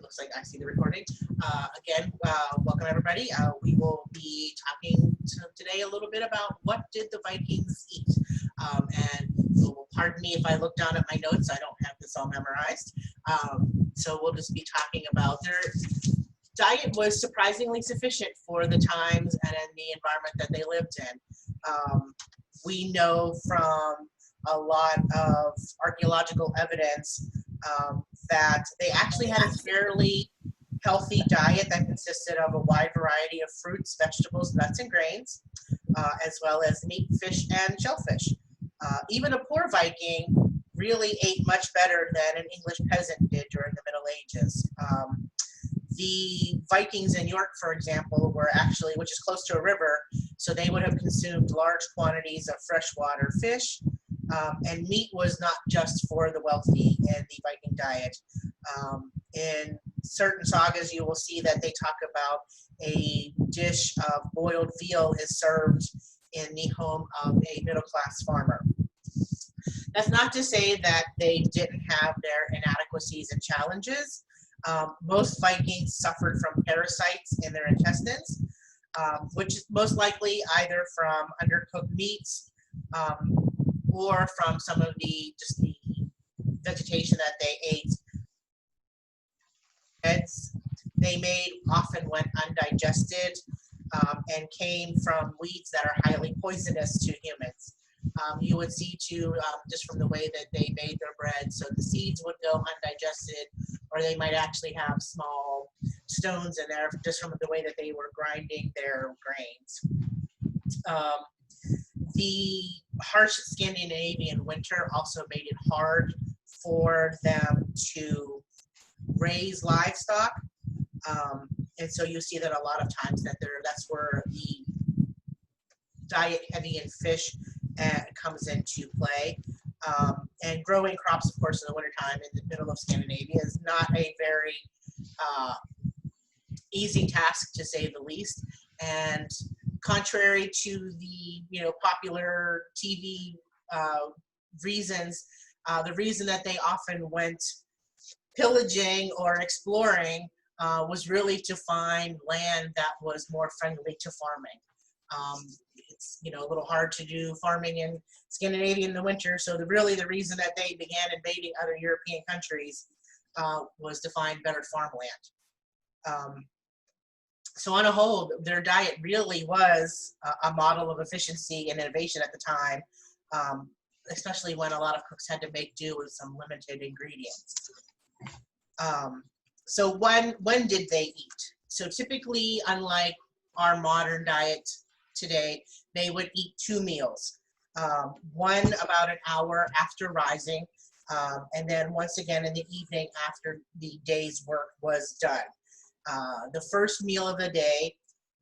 looks like I see the recording. Again, welcome everybody. We will be talking today a little bit about what did the Vikings eat. And so pardon me if I look down at my notes, I don't have this all memorized. So we'll just be talking about their diet was surprisingly sufficient for the times and in the environment that they lived in. We know from a lot of archaeological evidence that they actually had a fairly healthy diet that consisted of a wide variety of fruits, vegetables, nuts, and grains, as well as meat, fish, and shellfish. Even a poor Viking really ate much better than an English peasant did during the Middle Ages. The Vikings in York, for example, were actually, which is close to a river, so they would have consumed large quantities of freshwater fish, and meat was not just for the wealthy in the Viking diet. In certain sagas, you will see that they talk about a dish of boiled veal is served in the home of a middle-class farmer. That's not to say that they didn't have their inadequacies and challenges. Most Vikings suffered from parasites in their intestines, which is most likely either from undercooked meats or from some of the vegetation that they ate. Breads they made often went undigested and came from weeds that are highly poisonous to humans. You would see too, just from the way that they made their bread, so the seeds would go undigested, or they might actually have small stones in there just from the way that they were grinding their grains. The harsh Scandinavian winter also made it hard for them to raise livestock, and so you see that a lot of times that's where the diet heavy in fish comes into play. And growing crops, of course, in the wintertime in the middle of Scandinavia is not a very easy task, to say the least. And contrary to the popular TV reasons, the reason that they often went pillaging or exploring was really to find land that was more friendly to farming. It's a little hard to do farming in Scandinavia in the winter, so the reason that they began invading other European countries was to find better farmland. So on a whole, their diet really was a model of efficiency and innovation at the time, especially when a lot of cooks had to make do with some limited ingredients. So when did they eat? So typically, unlike our modern diet today, they would eat 2 meals. One about an hour after rising, and then once again in the evening after the day's work was done. The first meal of the day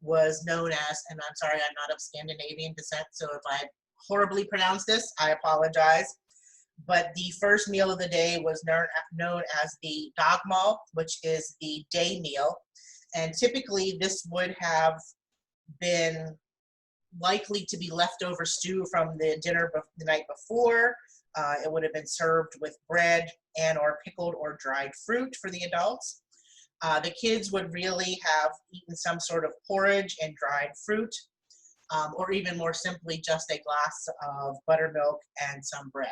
was known as, and I'm sorry, I'm not of Scandinavian descent, so if I horribly pronounce this, I apologize. But the first meal of the day was known as the dagmal, which is the day meal. And typically this would have been likely to be leftover stew from the dinner the night before. It would have been served with bread and or pickled or dried fruit for the adults. The kids would really have eaten some sort of porridge and dried fruit, or even more simply just a glass of buttermilk and some bread.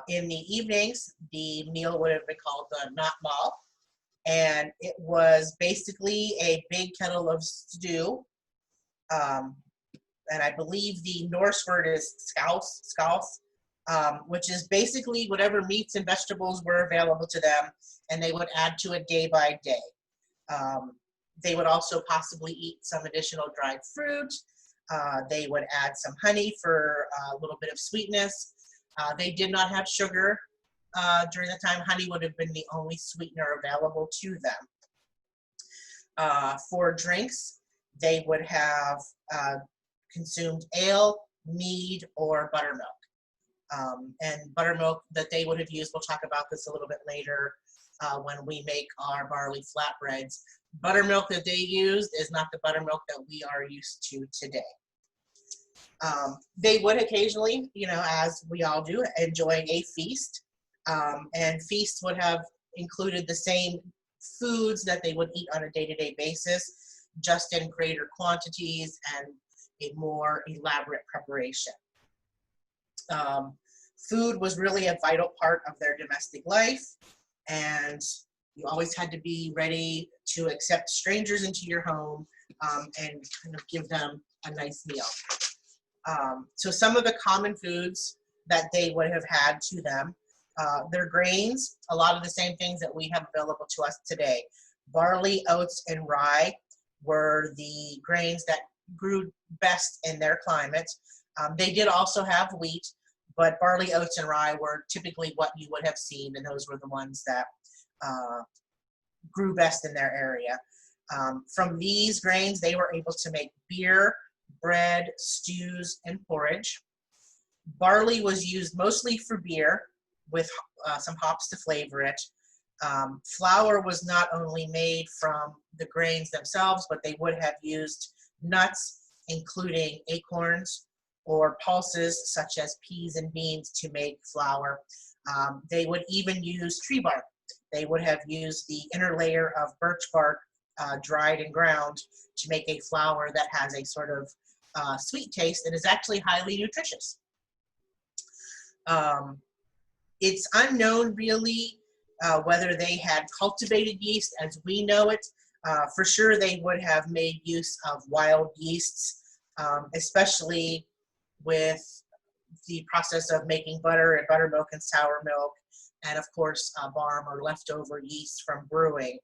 In the evenings, the meal would have been called the nattmal, and it was basically a big kettle of stew. And I believe the Norse word is skaus, which is basically whatever meats and vegetables were available to them, and they would add to it day by day. They would also possibly eat some additional dried fruit. They would add some honey for a little bit of sweetness. They did not have sugar during the time. Honey would have been the only sweetener available to them. For drinks, they would have consumed ale, mead, or buttermilk. And buttermilk that they would have used, we'll talk about this a little bit later when we make our barley flatbreads. Buttermilk that they used is not the buttermilk that we are used to today. They would occasionally, as we all do, enjoy a feast. And feasts would have included the same foods that they would eat on a day-to-day basis, just in greater quantities and a more elaborate preparation. Food was really a vital part of their domestic life, and you always had to be ready to accept strangers into your home and kind of give them a nice meal. So some of the common foods that they would have had to them, their grains, a lot of the same things that we have available to us today. Barley, oats, and rye were the grains that grew best in their climate. They did also have wheat, but barley, oats, and rye were typically what you would have seen, and those were the ones that grew best in their area. From these grains, they were able to make beer, bread, stews, and porridge. Barley was used mostly for beer, with some hops to flavor it. Flour was not only made from the grains themselves, but they would have used nuts, including acorns, or pulses such as peas and beans to make flour. They would even use tree bark. They would have used the inner layer of birch bark dried and ground to make a flour that has a sort of sweet taste and is actually highly nutritious. It's unknown really whether they had cultivated yeast as we know it. For sure they would have made use of wild yeasts, especially with the process of making butter and buttermilk and sour milk, and of course barm or leftover yeast from brewing.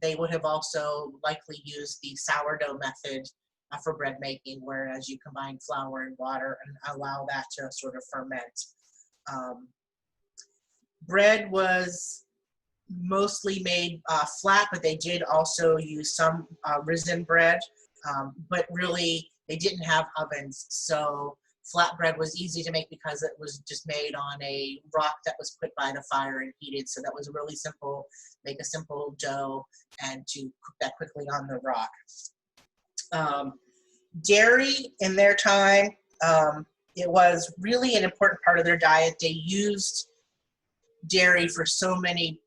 They would have also likely used the sourdough method for bread making, whereas you combine flour and water and allow that to sort of ferment. Bread was mostly made flat, but they did also use some risen bread, but really they didn't have ovens, so flat bread was easy to make because it was just made on a rock that was put by the fire and heated, so that was really simple, make a simple dough and to cook that quickly on the rock. Dairy in their time, it was really an important part of their diet. They used dairy for so many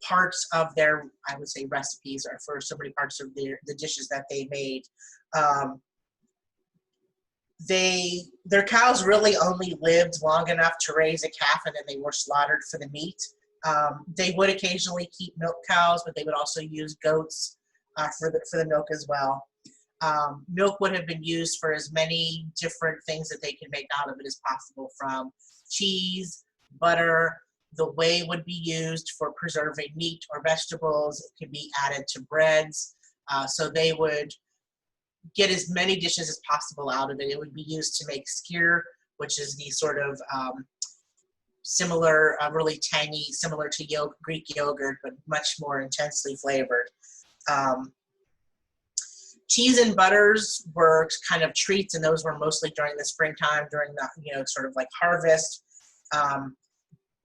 parts of their, I would say, recipes, or for so many parts of the dishes that they made. Their cows really only lived long enough to raise a calf, and then they were slaughtered for the meat. They would occasionally keep milk cows, but they would also use goats for the milk as well. Milk would have been used for as many different things that they could make out of it as possible, from cheese, butter. The whey would be used for preserving meat or vegetables. It could be added to breads. So they would get as many dishes as possible out of it. It would be used to make skyr, which is the sort of similar, really tangy, similar to Greek yogurt, but much more intensely flavored. Cheese and butters were kind of treats, and those were mostly during the springtime, during the sort of like harvest.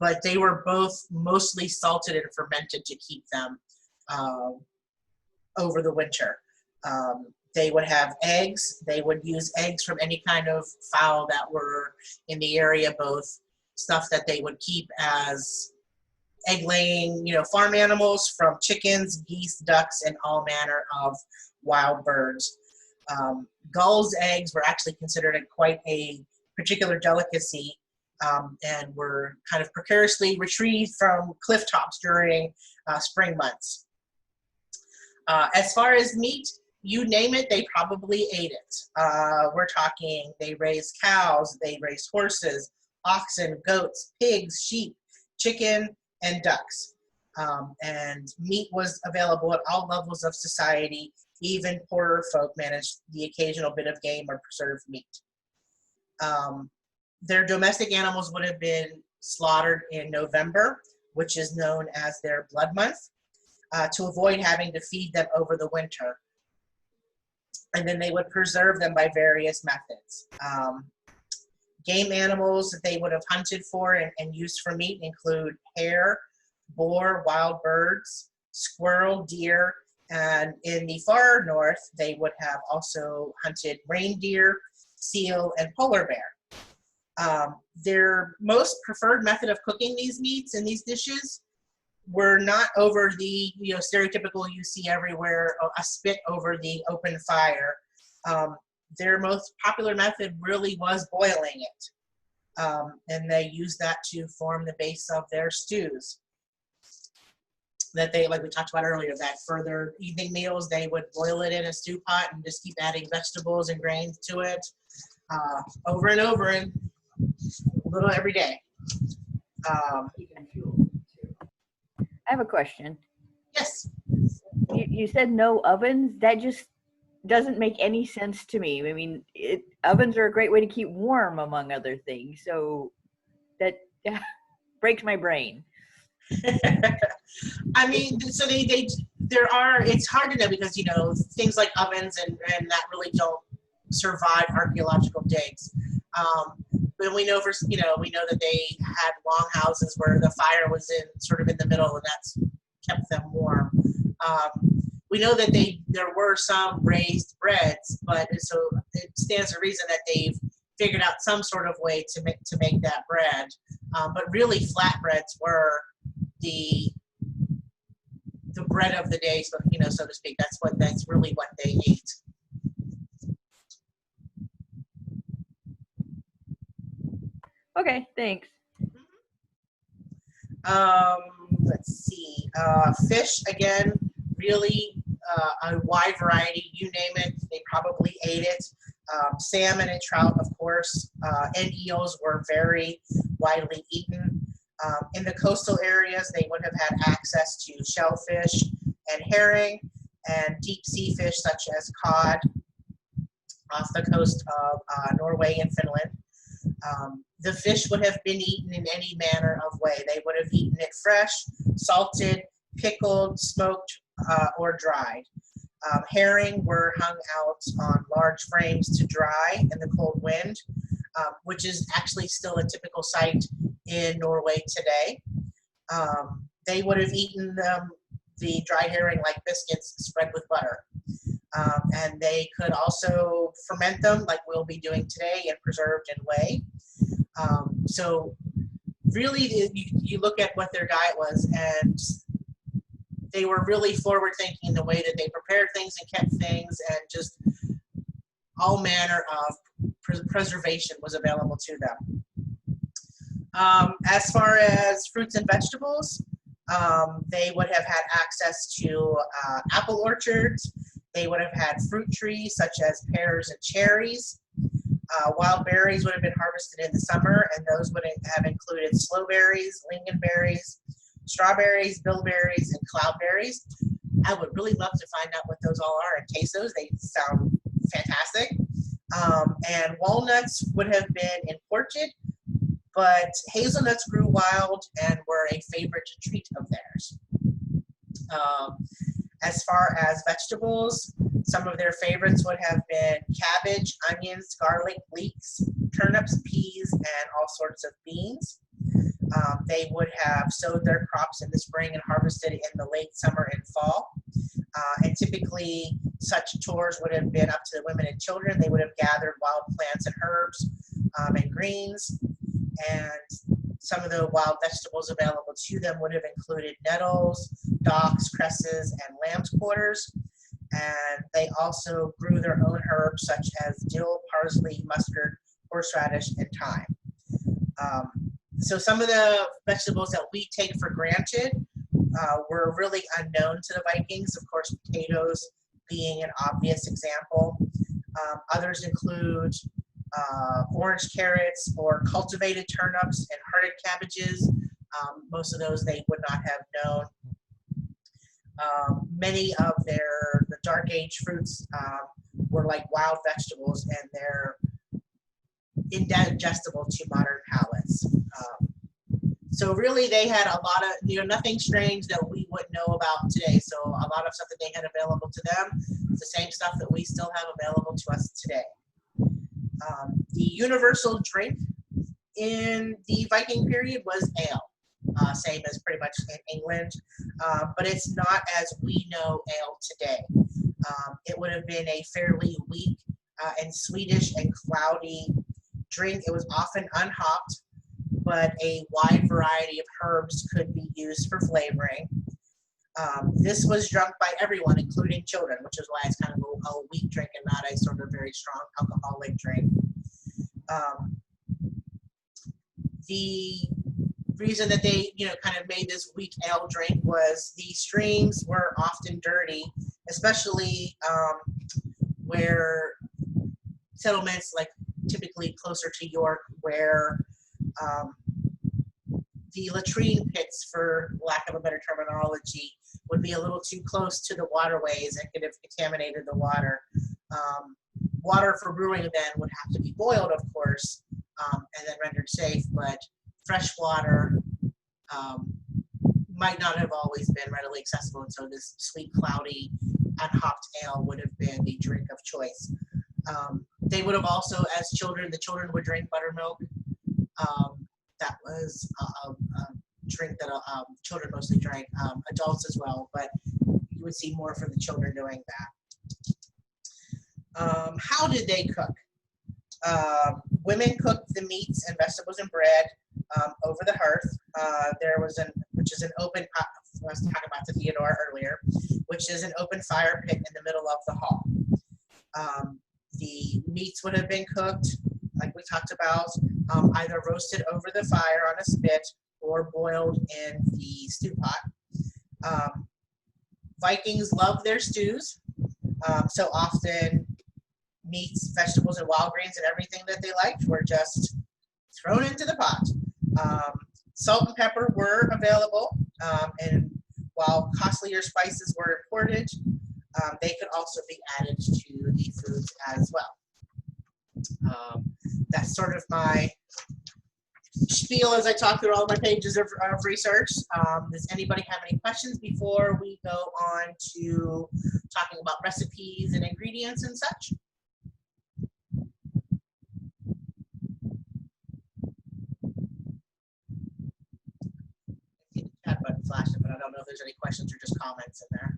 But they were both mostly salted and fermented to keep them over the winter. They would have eggs. They would use eggs from any kind of fowl that were in the area, both stuff that they would keep as egg-laying, farm animals, from chickens, geese, ducks, and all manner of wild birds. Gulls' eggs were actually considered quite a particular delicacy, and were kind of precariously retrieved from cliff tops during spring months. As far as meat, you name it, they probably ate it. We're talking, they raised cows, they raised horses, oxen, goats, pigs, sheep, chicken, and ducks. And meat was available at all levels of society. Even poorer folk managed the occasional bit of game or preserved meat. Their domestic animals would have been slaughtered in November, which is known as their blood month, to avoid having to feed them over the winter. And then they would preserve them by various methods. Game animals that they would have hunted for and used for meat include hare, boar, wild birds, squirrel, deer, and in the far north, they would have also hunted reindeer, seal, and polar bear. Their most preferred method of cooking these meats and these dishes were not over the, stereotypical you see everywhere, a spit over the open fire. Their most popular method really was boiling it. And they used that to form the base of their stews. That they, like we talked about earlier, that for their evening meals, they would boil it in a stew pot and just keep adding vegetables and grains to it over and over and a little every day. I have a question. Yes. You said no ovens. That just doesn't make any sense to me. I mean, ovens are a great way to keep warm, among other things. So that breaks my brain. I mean, so it's hard to know because, things like ovens and that really don't survive archaeological digs. But we know that they had long houses where the fire was sort of in the middle, and that's kept them warm. We know that there were some raised breads, but so it stands to reason that they've figured out some sort of way to make that bread. But really, flatbreads were the bread of the day, so to speak. That's really what they ate. Okay, thanks. Let's see. Fish, again, really a wide variety. You name it, they probably ate it. Salmon and trout, of course, and eels were very widely eaten. In the coastal areas, they would have had access to shellfish and herring and deep sea fish such as cod off the coast of Norway and Finland. The fish would have been eaten in any manner of way. They would have eaten it fresh, salted, pickled, smoked, or dried. Herring were hung out on large frames to dry in the cold wind, which is actually still a typical sight in Norway today. They would have eaten the dry herring like biscuits spread with butter. And they could also ferment them like we'll be doing today and preserved in whey. So really, you look at what their diet was, and they were really forward thinking in the way that they prepared things and kept things, and just all manner of preservation was available to them. As far as fruits and vegetables, they would have had access to apple orchards. They would have had fruit trees such as pears and cherries. Wild berries would have been harvested in the summer, and those would have included slowberries, lingonberries, strawberries, bilberries, and cloudberries. I would really love to find out what those all are and taste those. They sound fantastic. And walnuts would have been imported, but hazelnuts grew wild and were a favorite treat of theirs. As far as vegetables, some of their favorites would have been cabbage, onions, garlic, leeks, turnips, peas, and all sorts of beans. They would have sowed their crops in the spring and harvested in the late summer and fall. And typically, such chores would have been up to the women and children. They would have gathered wild plants and herbs and greens. And some of the wild vegetables available to them would have included nettles, docks, cresses, and lamb's quarters. And they also grew their own herbs such as dill, parsley, mustard, horseradish, and thyme. So some of the vegetables that we take for granted were really unknown to the Vikings. Of course, potatoes being an obvious example. Others include orange carrots or cultivated turnips and hearted cabbages. Most of those they would not have known. Many of the dark age fruits were like wild vegetables, and they're indigestible to modern palates. So really they had a lot of, nothing strange that we wouldn't know about today. So a lot of stuff that they had available to them is the same stuff that we still have available to us today. The universal drink in the Viking period was ale, same as pretty much in England, but it's not as we know ale today. It would have been a fairly weak and sweetish and cloudy drink. It was often unhopped, but a wide variety of herbs could be used for flavoring. This was drunk by everyone, including children, which is why it's kind of a weak drink and not a sort of very strong alcoholic drink. The reason that they, kind of made this weak ale drink was the streams were often dirty, especially where settlements, like typically closer to York, where the latrine pits, for lack of a better terminology, would be a little too close to the waterways and could have contaminated the water. Water for brewing then would have to be boiled, of course, and then rendered safe, but fresh water might not have always been readily accessible, and so this sweet, cloudy, unhopped ale would have been the drink of choice. They would have also, as children, the children would drink buttermilk. That was a drink that children mostly drank, adults as well, but you would see more from the children doing that. How did they cook? Women cooked the meats and vegetables and bread over the hearth. There was which is an open, I was talking about the Theodore earlier, which is an open fire pit in the middle of the hall. The meats would have been cooked, like we talked about, either roasted over the fire on a spit or boiled in the stew pot. Vikings loved their stews, so often meats, vegetables, and wild greens and everything that they liked were just thrown into the pot. Salt and pepper were available, and while costlier spices were imported, they could also be added to the foods as well. That's sort of my spiel as I talk through all my pages of research. Does anybody have any questions before we go on to talking about recipes and ingredients and such? I see the chat button flashing, but I don't know if there's any questions or just comments in there.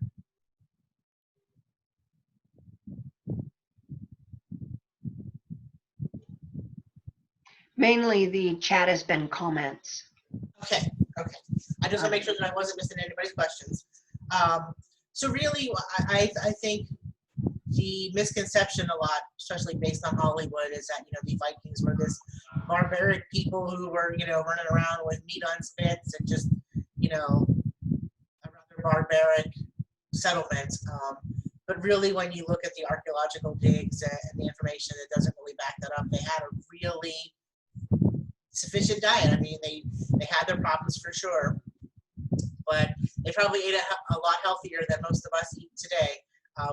Mainly the chat has been comments. Okay. I just want to make sure that I wasn't missing anybody's questions. So really, I think the misconception a lot, especially based on Hollywood, is that, the Vikings were this barbaric people who were, running around with meat on spits and just, a rather barbaric settlement. But really, when you look at the archaeological digs and the information, it doesn't really back that up. They had a really sufficient diet. I mean, they had their problems for sure, but they probably ate a lot healthier than most of us eat today,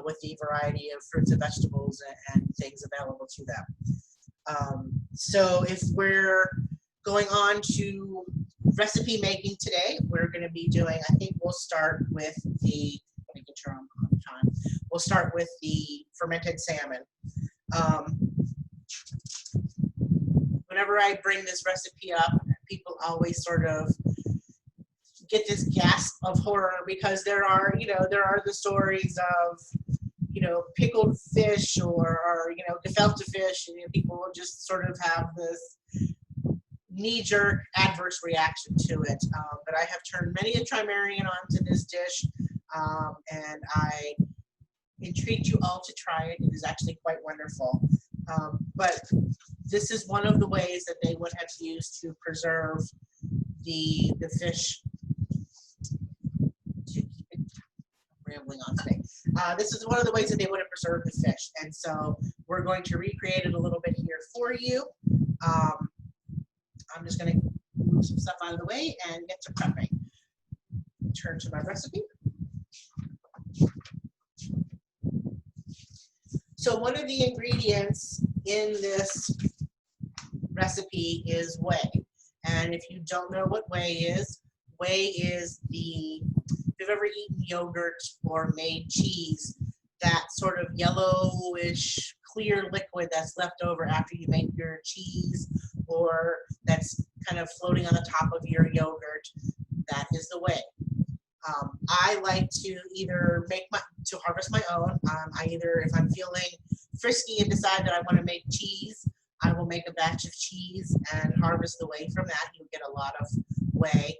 with the variety of fruits and vegetables and things available to them. So if we're going on to recipe making today, we're going to be doing, I think we'll start with the, making sure I'm on time, we'll start with the fermented salmon. Whenever I bring this recipe up, people always sort of get this gasp of horror, because there are the stories of, pickled fish or gefilte fish, and people will just sort of have this knee-jerk adverse reaction to it. But I have turned many a Trimarian onto this dish, and I entreat you all to try it. It is actually quite wonderful. But this is one of the ways that they would have used to preserve the fish. To keep it rambling on today. This is one of the ways that they would have preserved the fish, and so we're going to recreate it a little bit here for you. I'm just going to move some stuff out of the way and get to prepping. Turn to my recipe. So one of the ingredients in this recipe is whey. And if you don't know what whey is the, if you've ever eaten yogurt or made cheese, that sort of yellowish clear liquid that's left over after you make your cheese, or that's kind of floating on the top of your yogurt, that is the whey. I like to either harvest my own. I either, if I'm feeling frisky and decide that I want to make cheese, I will make a batch of cheese and harvest the whey from that. You'll get a lot of whey.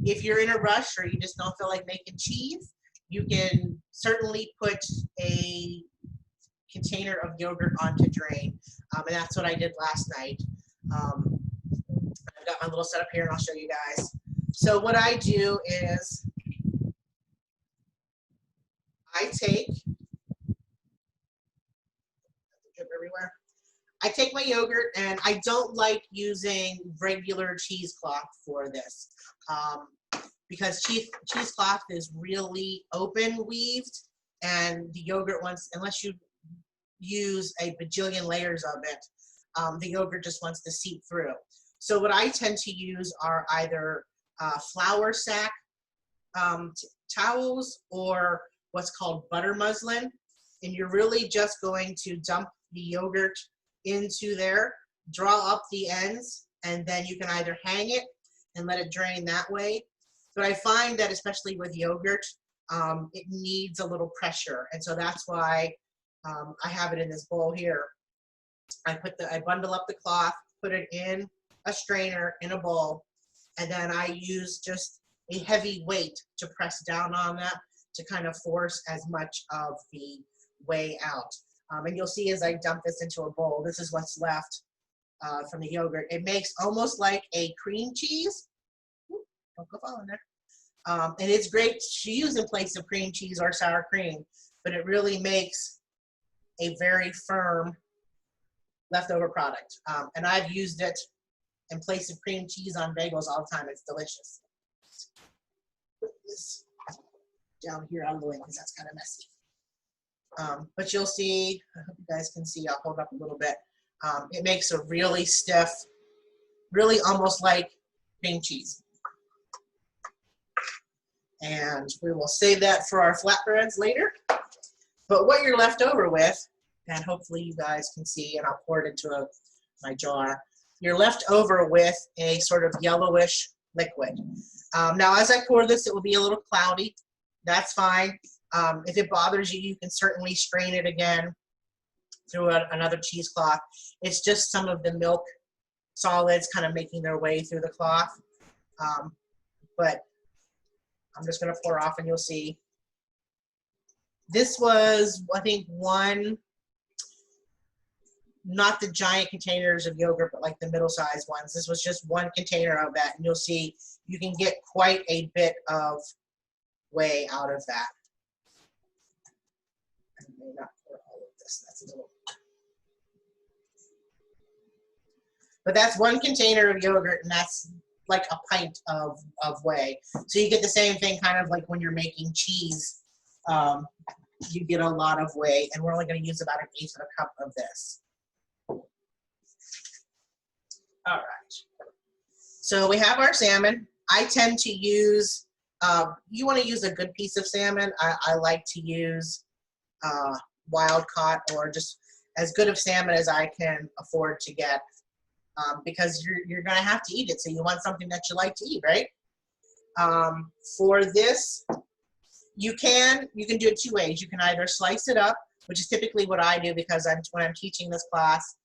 If you're in a rush or you just don't feel like making cheese, you can certainly put a container of yogurt on to drain. And that's what I did last night. I've got my little setup here and I'll show you guys. So what I do is I take everywhere. I take my yogurt, and I don't like using regular cheesecloth for this because cheesecloth is really open weaved, and the yogurt wants, unless you use a bajillion layers of it, the yogurt just wants to seep through. So what I tend to use are either flour sack towels or what's called butter muslin, and you're really just going to dump the yogurt into there, draw up the ends, and then you can either hang it and let it drain that way. But I find that especially with yogurt, it needs a little pressure, and so that's why I have it in this bowl here. I bundle up the cloth, put it in a strainer in a bowl, and then I use just a heavy weight to press down on that to kind of force as much of the whey out. And you'll see as I dump this into a bowl, this is what's left from the yogurt. It makes almost like a cream cheese. Ooh, don't go fall in there. And it's great to use in place of cream cheese or sour cream, but it really makes a very firm leftover product. And I've used it in place of cream cheese on bagels all the time. It's delicious. Put this down here out of the way because that's kind of messy. But you'll see, I hope you guys can see, I'll hold up a little bit. It makes a really stiff, really almost like cream cheese. And we will save that for our flatbreads later. But what you're left over with, and hopefully you guys can see, and I'll pour it into my jar, you're left over with a sort of yellowish liquid. Now as I pour this, it will be a little cloudy. That's fine. If it bothers you, you can certainly strain it again through another cheesecloth. It's just some of the milk solids kind of making their way through the cloth. But I'm just going to pour off and you'll see. This was, I think, one, not the giant containers of yogurt, but like the middle-sized ones. This was just one container of that, and you'll see you can get quite a bit of whey out of that. I may not pour all of this. That's a little. But that's one container of yogurt, and that's like a pint of whey. So you get the same thing kind of like when you're making cheese. You get a lot of whey, and we're only going to use about 1/8 of a cup of this. All right. So we have our salmon. I tend to use, you want to use a good piece of salmon. I like to use wild caught or just as good of salmon as I can afford to get because you're going to have to eat it. So you want something that you like to eat, right? For this, you can do it 2 ways. You can either slice it up, which is typically what I do because when I'm teaching this class,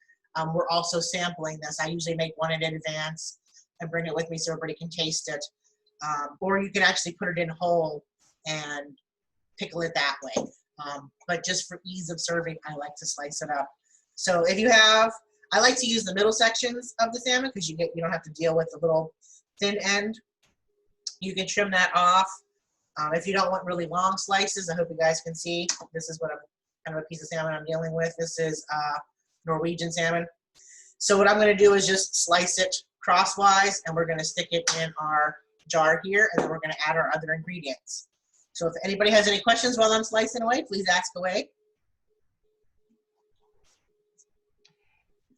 we're also sampling this. I usually make one in advance and bring it with me so everybody can taste it. Or you can actually put it in whole and pickle it that way. But just for ease of serving, I like to slice it up. So if you have, I like to use the middle sections of the salmon because you don't have to deal with the little thin end. You can trim that off. If you don't want really long slices, I hope you guys can see. This is what kind of a piece of salmon I'm dealing with. This is Norwegian salmon. So what I'm going to do is just slice it crosswise, and we're going to stick it in our jar here, and then we're going to add our other ingredients. So if anybody has any questions while I'm slicing away, please ask away.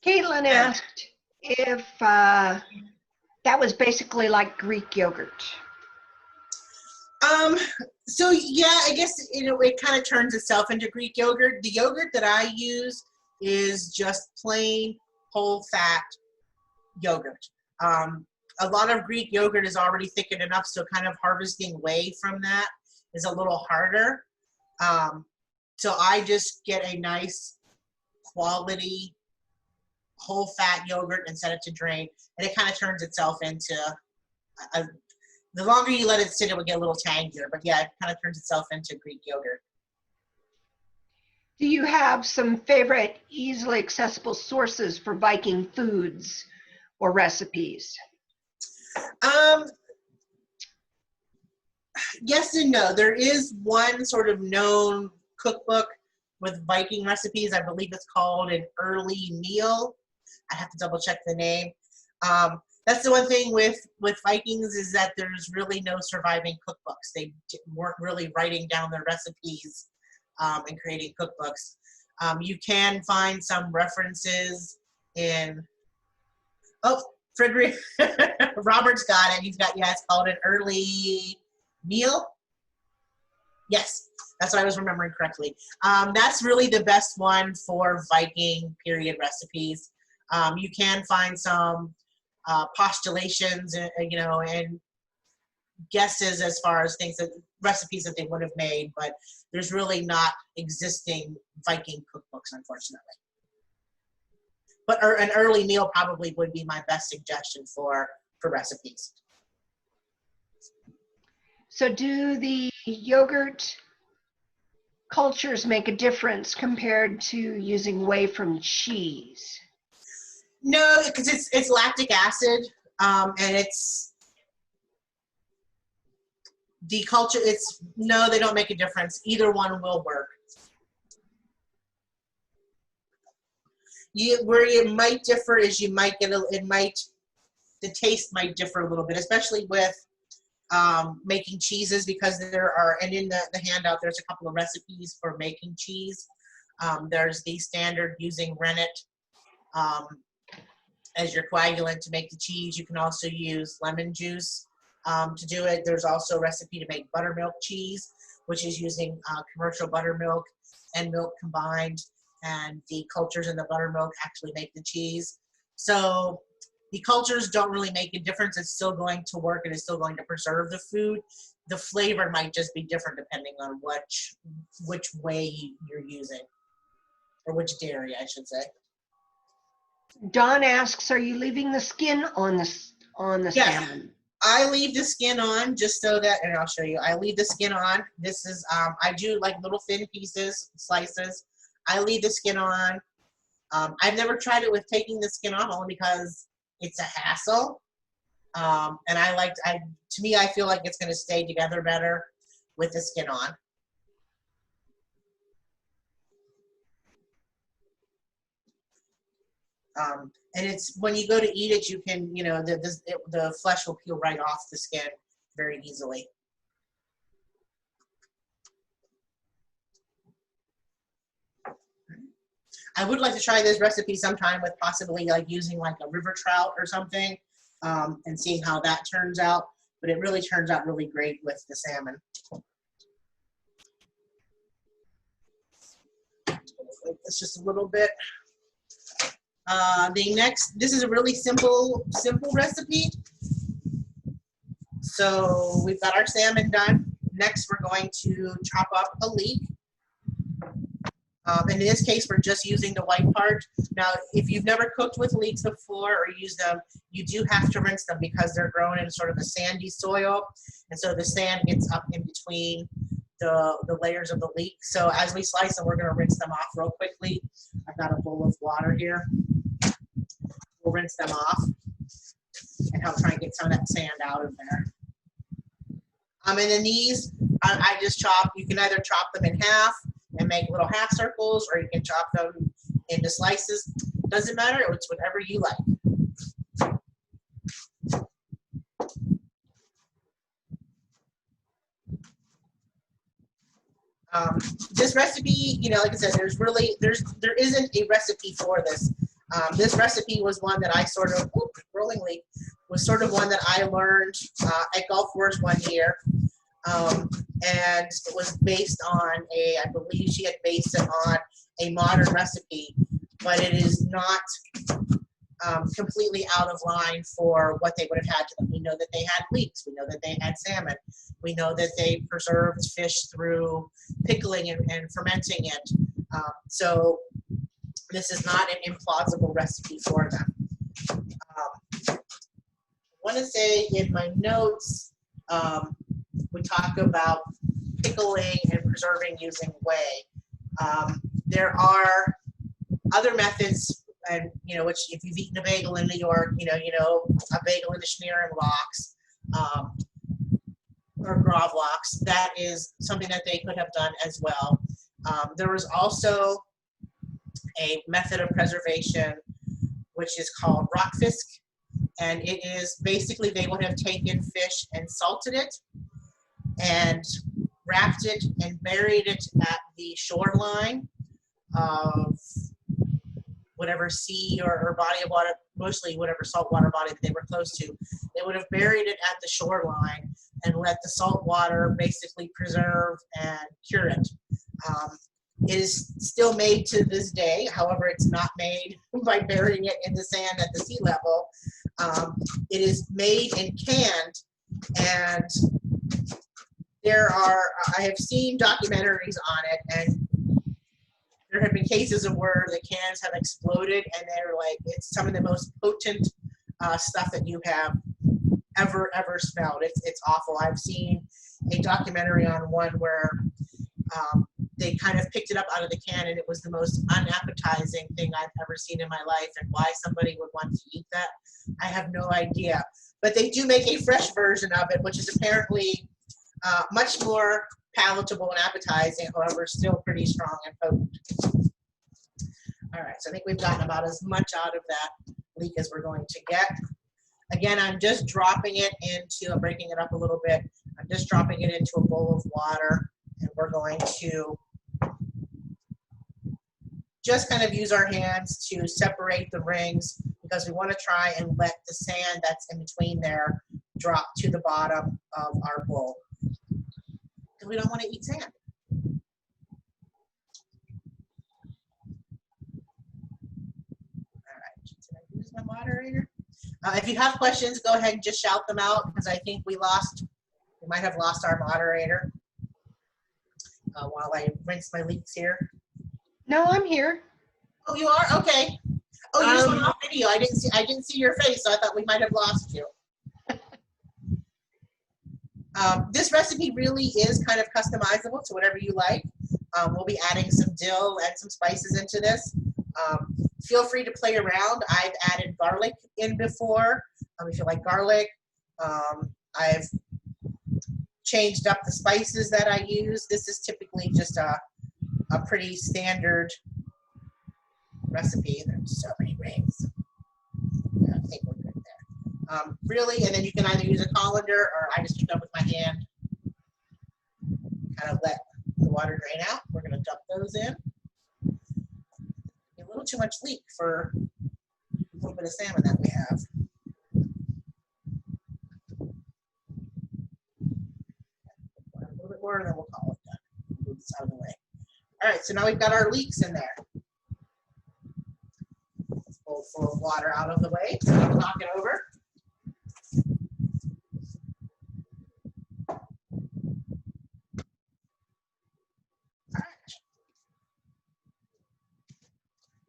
Caitlin asked if that was basically like Greek yogurt. So yeah, I guess it kind of turns itself into Greek yogurt. The yogurt that I use is just plain whole fat yogurt. A lot of Greek yogurt is already thickened enough, so kind of harvesting whey from that is a little harder. So I just get a nice quality whole fat yogurt and set it to drain, and it kind of turns itself into the longer you let it sit, it will get a little tangier, but yeah, it kind of turns itself into Greek yogurt. Do you have some favorite easily accessible sources for Viking foods or recipes? Yes and no. There is one sort of known cookbook with Viking recipes. I believe it's called An Early Meal. I have to double check the name. That's the one thing with Vikings, is that there's really no surviving cookbooks. They weren't really writing down their recipes and creating cookbooks. You can find some references in, oh, Frederick Robert's got it. He's got, yeah, it's called An Early Meal. Yes, that's what I was remembering correctly. That's really the best one for Viking period recipes. You can find some postulations, you know, and guesses as far as things that recipes that they would have made, but there's really not existing Viking cookbooks, unfortunately. But an early meal probably would be my best suggestion for recipes. So do the yogurt cultures make a difference compared to using whey from cheese? No, because it's lactic acid, and it's the culture. No, they don't make a difference. Either one will work. Where it might differ is you might get the taste might differ a little bit, especially with making cheeses, because there are, and in the handout there's a couple of recipes for making cheese. There's the standard using rennet as your coagulant to make the cheese. You can also use lemon juice to do it. There's also a recipe to make buttermilk cheese, which is using commercial buttermilk and milk combined, and the cultures in the buttermilk actually make the cheese. So the cultures don't really make a difference. It's still going to work, and it's still going to preserve the food. The flavor might just be different depending on which way you're using, or which dairy, I should say. Don asks, are you leaving the skin on the Yes. salmon? I leave the skin on just so that, and I'll show you, I leave the skin on. This is, I do like little thin pieces, slices. I leave the skin on. I've never tried it with taking the skin off, only because it's a hassle. And to me, I feel like it's going to stay together better with the skin on. And it's, when you go to eat it, you can, you know, the flesh will peel right off the skin very easily. I would like to try this recipe sometime with possibly like using like a river trout or something, and seeing how that turns out. But it really turns out really great with the salmon. It's just a little bit. This is a really simple recipe. So we've got our salmon done. Next, we're going to chop up a leek. In this case, we're just using the white part. Now, if you've never cooked with leeks before or used them, you do have to rinse them, because they're grown in sort of a sandy soil. And so the sand gets up in between the layers of the leek. So as we slice them, we're going to rinse them off real quickly. I've got a bowl of water here. We'll rinse them off and help try and get some of that sand out of there. And then these, I just chop. You can either chop them in half and make little half circles, or you can chop them into slices. Doesn't matter. It's whatever you like. This recipe, you know, like I said, there isn't a recipe for this. This recipe was one that I sort of, was sort of one that I learned at Gulf Wars one year. And it was based on I believe she had based it on a modern recipe, but it is not completely out of line for what they would have had to them. We know that they had leeks. We know that they had salmon. We know that they preserved fish through pickling and fermenting it. So This is not an implausible recipe for them. I want to say in my notes, we talk about pickling and preserving using whey. There are other methods, and which if you've eaten a bagel in New York, you know a bagel in the schmear and lox, or gravlax. That is something that they could have done as well. There was also a method of preservation which is called rockfisk, and it is basically they would have taken fish and salted it and wrapped it and buried it at the shoreline of whatever sea or body of water, mostly whatever saltwater body that they were close to. They would have buried it at the shoreline and let the salt water basically preserve and cure it. It is still made to this day. However, it's not made by burying it in the sand at the sea level. It is made and canned, and I have seen documentaries on it, and there have been cases of where the cans have exploded, and they're like, it's some of the most potent stuff that you have ever smelled. It's awful. I've seen a documentary on one where they kind of picked it up out of the can, and it was the most unappetizing thing I've ever seen in my life. And why somebody would want to eat that, I have no idea. But they do make a fresh version of it, which is apparently much more palatable and appetizing, however, still pretty strong and potent. All right, so I think we've gotten about as much out of that leek as we're going to get. Again, I'm just dropping it into, I'm breaking it up a little bit. I'm just dropping it into a bowl of water, and we're going to just kind of use our hands to separate the rings, because we want to try and let the sand that's in between there drop to the bottom of our bowl, because we don't want to eat sand. All right, did I lose my moderator? If you have questions, go ahead and just shout them out, because I think we might have lost our moderator while I rinse my leeks here. No, I'm here. Oh, you are? Okay. Oh, you just went off video. I didn't see your face, so I thought we might have lost you. This recipe really is kind of customizable to whatever you like. We'll be adding some dill and some spices into this. Feel free to play around. I've added garlic in before. If you like garlic, I've changed up the spices that I use. This is typically just a pretty standard recipe. There's so many rings. Yeah, I think we're good there. Really, and then you can either use a colander, or I just pick up with my hand. Kind of let the water drain out. We're going to dump those in. A little too much leek for a little bit of salmon that we have. A little bit more, and then we'll call it done. Move this out of the way. All right, so now we've got our leeks in there. Let's pull full of water out of the way. So I'll knock it over.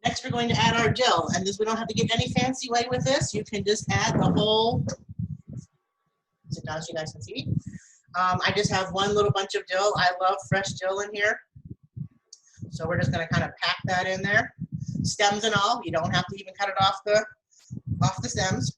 Next, we're going to add our dill, and we don't have to get any fancy way with this. You can just add the whole. Sit down so you guys can see. I just have one little bunch of dill. I love fresh dill in here, so we're just going to kind of pack that in there, stems and all. You don't have to even cut it off the stems.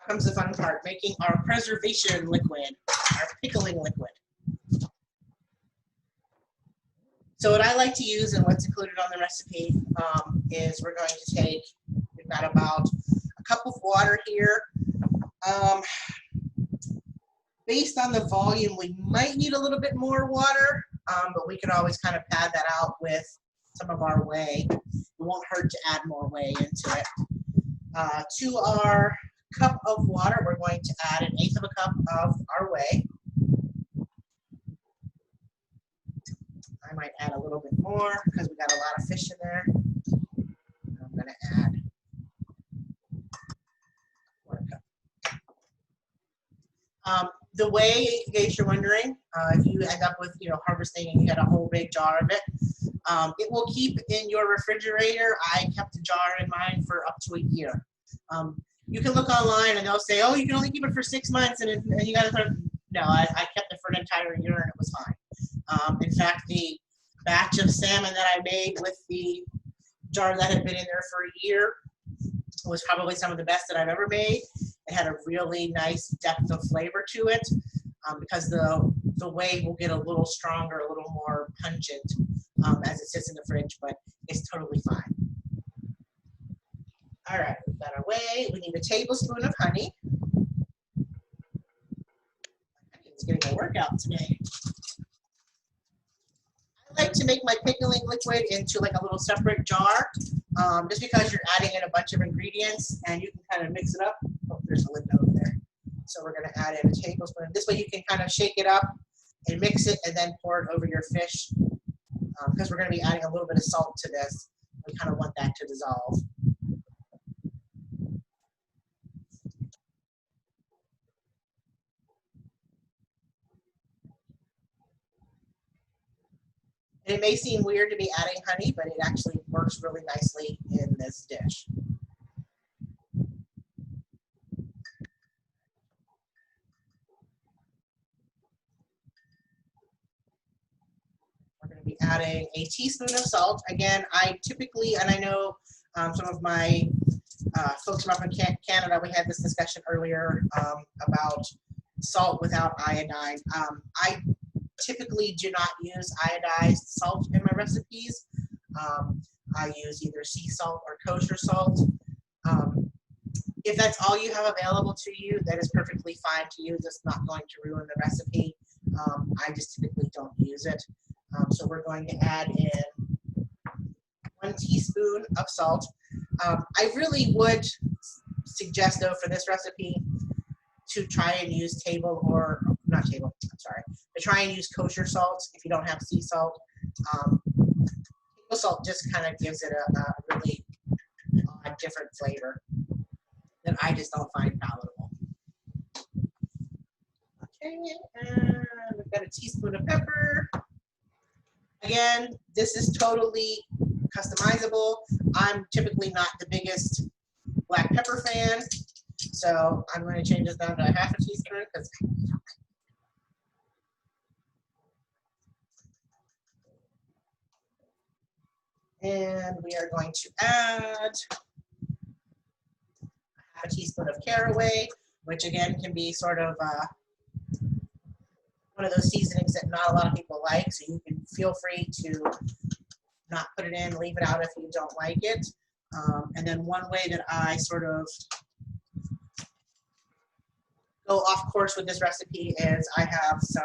Comes the fun part, making our preservation liquid, our pickling liquid. So what I like to use, and what's included on the recipe, is we're going to take, we've got about a cup of water here. Based on the volume, we might need a little bit more water, but we can always kind of pad that out with some of our whey. It won't hurt to add more whey into it. To our cup of water, we're going to add 1/8 of a cup of our whey. I might add a little bit more because we got a lot of fish in there. going to add 1 cup. The way, in case you're wondering, if you end up with, harvesting and you get a whole big jar of it, it will keep in your refrigerator. I kept a jar in mine for up to a year. You can look online and they'll say, oh, you can only keep it for 6 months and you got to throw. No, I kept it for an entire year and it was fine. In fact, the batch of salmon that I made with the jar that had been in there for a year was probably some of the best that I've ever made. It had a really nice depth of flavor to it because the whey will get a little stronger, a little more pungent as it sits in the fridge, but it's totally fine. All right, we've got our whey. We need a tablespoon of honey. It's getting a workout today. I like to make my pickling liquid into like a little separate jar, just because you're adding in a bunch of ingredients and you can kind of mix it up. Oh, there's a lid over there. So we're going to add in a tablespoon. This way you can kind of shake it up and mix it and then pour it over your fish, because we're going to be adding a little bit of salt to this. We kind of want that to dissolve. And it may seem weird to be adding honey, but it actually works really nicely in this dish. We're going to be adding a teaspoon of salt. Again, I typically, and I know some of my folks from up in Canada, we had this discussion earlier about salt without iodine. I typically do not use iodized salt in my recipes. I use either sea salt or kosher salt. If that's all you have available to you, that is perfectly fine to use. It's not going to ruin the recipe. I just typically don't use it. So we're going to add in 1 teaspoon of salt. I really would suggest, though, for this recipe to try and use to try and use kosher salt if you don't have sea salt. Table salt just kind of gives it a really different flavor that I just don't find palatable. Okay, and we've got a teaspoon of pepper. Again, this is totally customizable. I'm typically not the biggest black pepper fan, so I'm going to change this down to a half a teaspoon because and we are going to add a teaspoon of caraway, which again can be sort of one of those seasonings that not a lot of people like, so you can feel free to not put it in, leave it out if you don't like it. And then one way that I sort of go off course with this recipe is I have some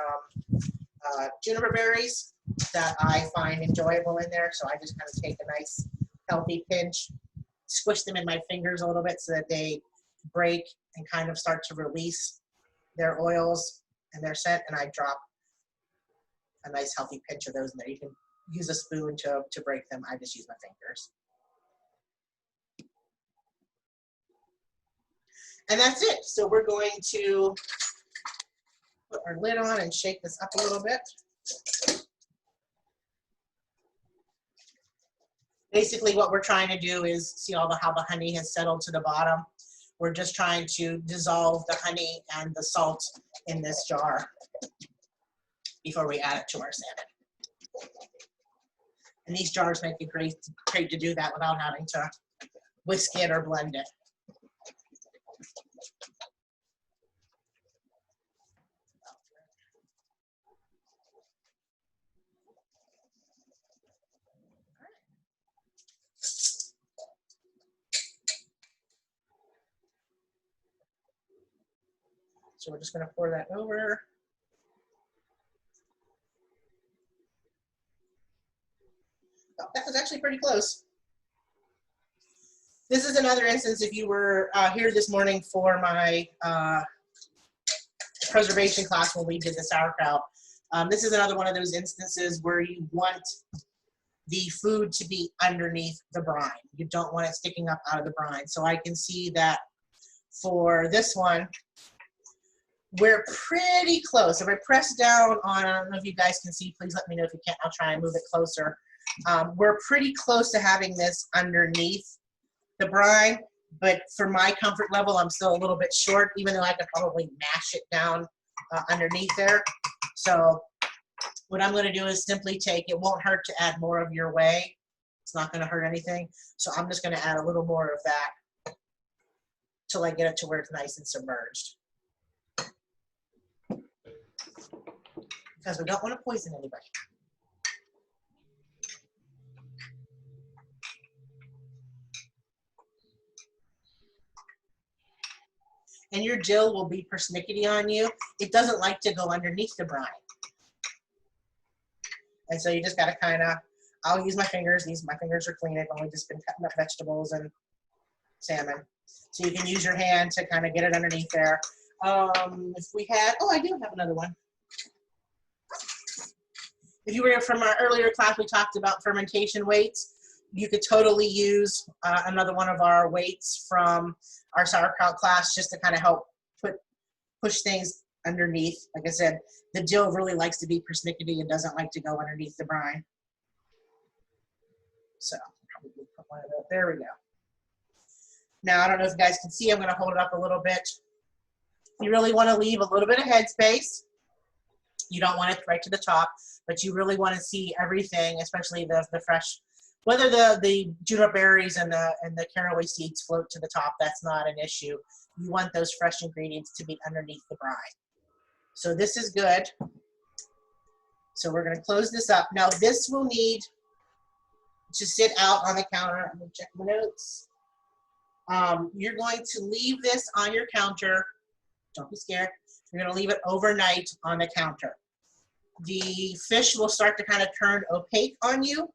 juniper berries that I find enjoyable in there, so I just kind of take a nice healthy pinch, squish them in my fingers a little bit so that they break and kind of start to release their oils and their scent, and I drop a nice healthy pinch of those in there. You can use a spoon to break them. I just use my fingers. And that's it. So we're going to put our lid on and shake this up a little bit. Basically what we're trying to do is see how the honey has settled to the bottom. We're just trying to dissolve the honey and the salt in this jar before we add it to our salmon. And these jars make it great to do that without having to whisk it or blend it. So we're just going to pour that over. Oh, that was actually pretty close. This is another instance, if you were here this morning for my preservation class when we did the sauerkraut. This is another one of those instances where you want the food to be underneath the brine. You don't want it sticking up out of the brine. So I can see that for this one, we're pretty close. If I press down on, I don't know if you guys can see, please let me know if you can't, I'll try and move it closer. We're pretty close to having this underneath the brine, but for my comfort level, I'm still a little bit short, even though I could probably mash it down underneath there. So what I'm gonna do is simply take, it won't hurt to add more of your whey. It's not gonna hurt anything. So I'm just gonna add a little more of that till I get it to where it's nice and submerged. Because we don't want to poison anybody. And your dill will be persnickety on you. It doesn't like to go underneath the brine. And so you just gotta kinda, I'll use my fingers. My fingers are clean. I've only just been cutting up vegetables and salmon. So you can use your hand to kind of get it underneath there. If we had, oh, I do have another one. If you were from our earlier class, we talked about fermentation weights. You could totally use another one of our weights from our sauerkraut class just to kind of help push things underneath. Like I said, the dill really likes to be persnickety and doesn't like to go underneath the brine. So probably put one of those. There we go. Now, I don't know if you guys can see, I'm going to hold it up a little bit. You really want to leave a little bit of headspace. You don't want it right to the top, but you really want to see everything, especially the fresh, whether the juniper berries and the caraway seeds float to the top, that's not an issue. You want those fresh ingredients to be underneath the brine. So this is good. So we're going to close this up. Now this will need to sit out on the counter. I'm going to check my notes. You're going to leave this on your counter. Don't be scared. You're going to leave it overnight on the counter. The fish will start to kind of turn opaque on you,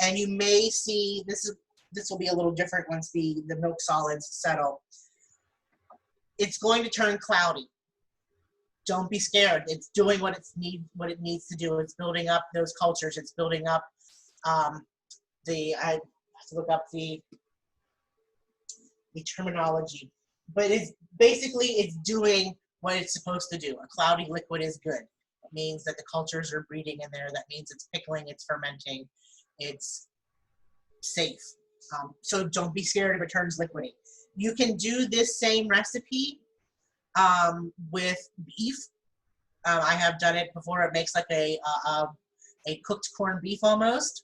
and you may see, this will be a little different once the milk solids settle. It's going to turn cloudy. Don't be scared. It's doing what it needs to do. It's building up those cultures. It's building up I have to look up the terminology, but it's doing what it's supposed to do. A cloudy liquid is good. It means that the cultures are breeding in there. That means it's pickling, it's fermenting, it's safe. So don't be scared if it turns liquidy. You can do this same recipe with beef. I have done it before. It makes like a cooked corned beef almost.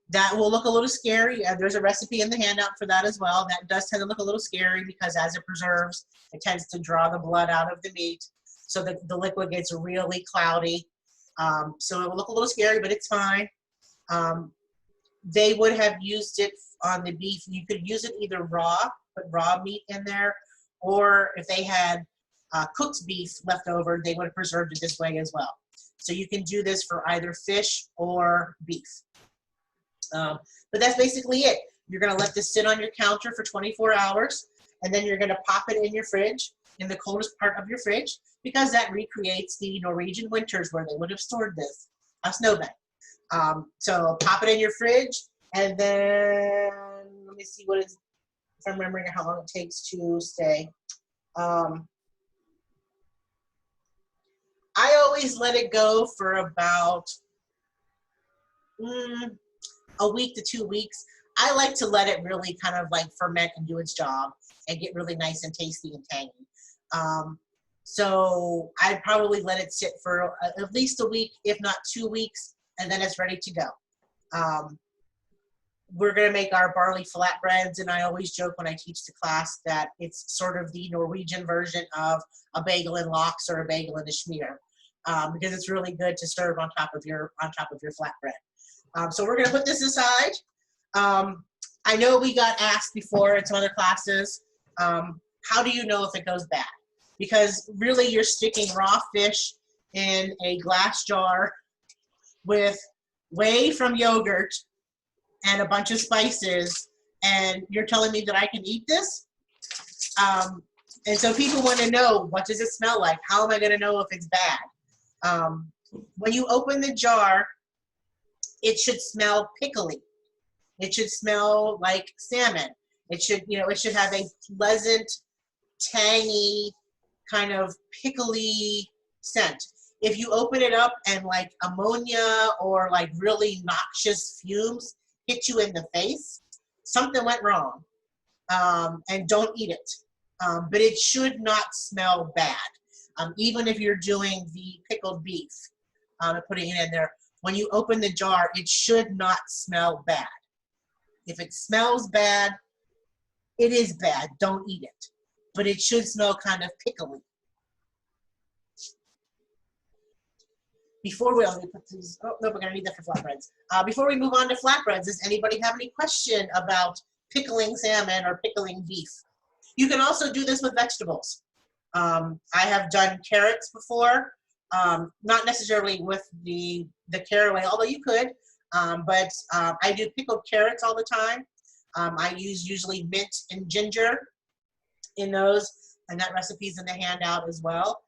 That will look a little scary. There's a recipe in the handout for that as well. That does tend to look a little scary because as it preserves, it tends to draw the blood out of the meat. So the liquid gets really cloudy. So it will look a little scary, but it's fine. They would have used it on the beef. You could use it either raw, put raw meat in there, or if they had cooked beef left over, they would have preserved it this way as well. So you can do this for either fish or beef. But that's basically it. You're going to let this sit on your counter for 24 hours, and then you're going to pop it in your fridge, in the coldest part of your fridge, because that recreates the Norwegian winters where they would have stored this, a snowbank. So pop it in your fridge, and then let me see if I'm remembering how long it takes to stay. I always let it go for about a week to 2 weeks. I like to let it really kind of like ferment and do its job and get really nice and tasty and tangy. So I'd probably let it sit for at least a week, if not 2 weeks, and then it's ready to go. We're going to make our barley flatbreads, and I always joke when I teach the class that it's sort of the Norwegian version of a bagel in lox or a bagel in a schmear, because it's really good to serve on top of your flatbread. So we're going to put this aside. I know we got asked before in some other classes, how do you know if it goes bad? Because really you're sticking raw fish in a glass jar with whey from yogurt and a bunch of spices, and you're telling me that I can eat this? And so people want to know, what does it smell like? How am I going to know if it's bad? When you open the jar, it should smell pickly. It should smell like salmon. It should, it should have a pleasant, tangy, kind of pickly scent. If you open it up and like ammonia or like really noxious fumes hit you in the face, something went wrong. And don't eat it. But it should not smell bad. Even if you're doing the pickled beef and putting it in there, when you open the jar, it should not smell bad. If it smells bad, it is bad. Don't eat it. But it should smell kind of pickly. Before we, let me put these, oh, no, we're gonna need that for flatbreads. Before we move on to flatbreads, does anybody have any question about pickling salmon or pickling beef? You can also do this with vegetables. I have done carrots before, not necessarily with the caraway, although you could, but I do pickled carrots all the time. I use usually mint and ginger in those, and that recipe's in the handout as well.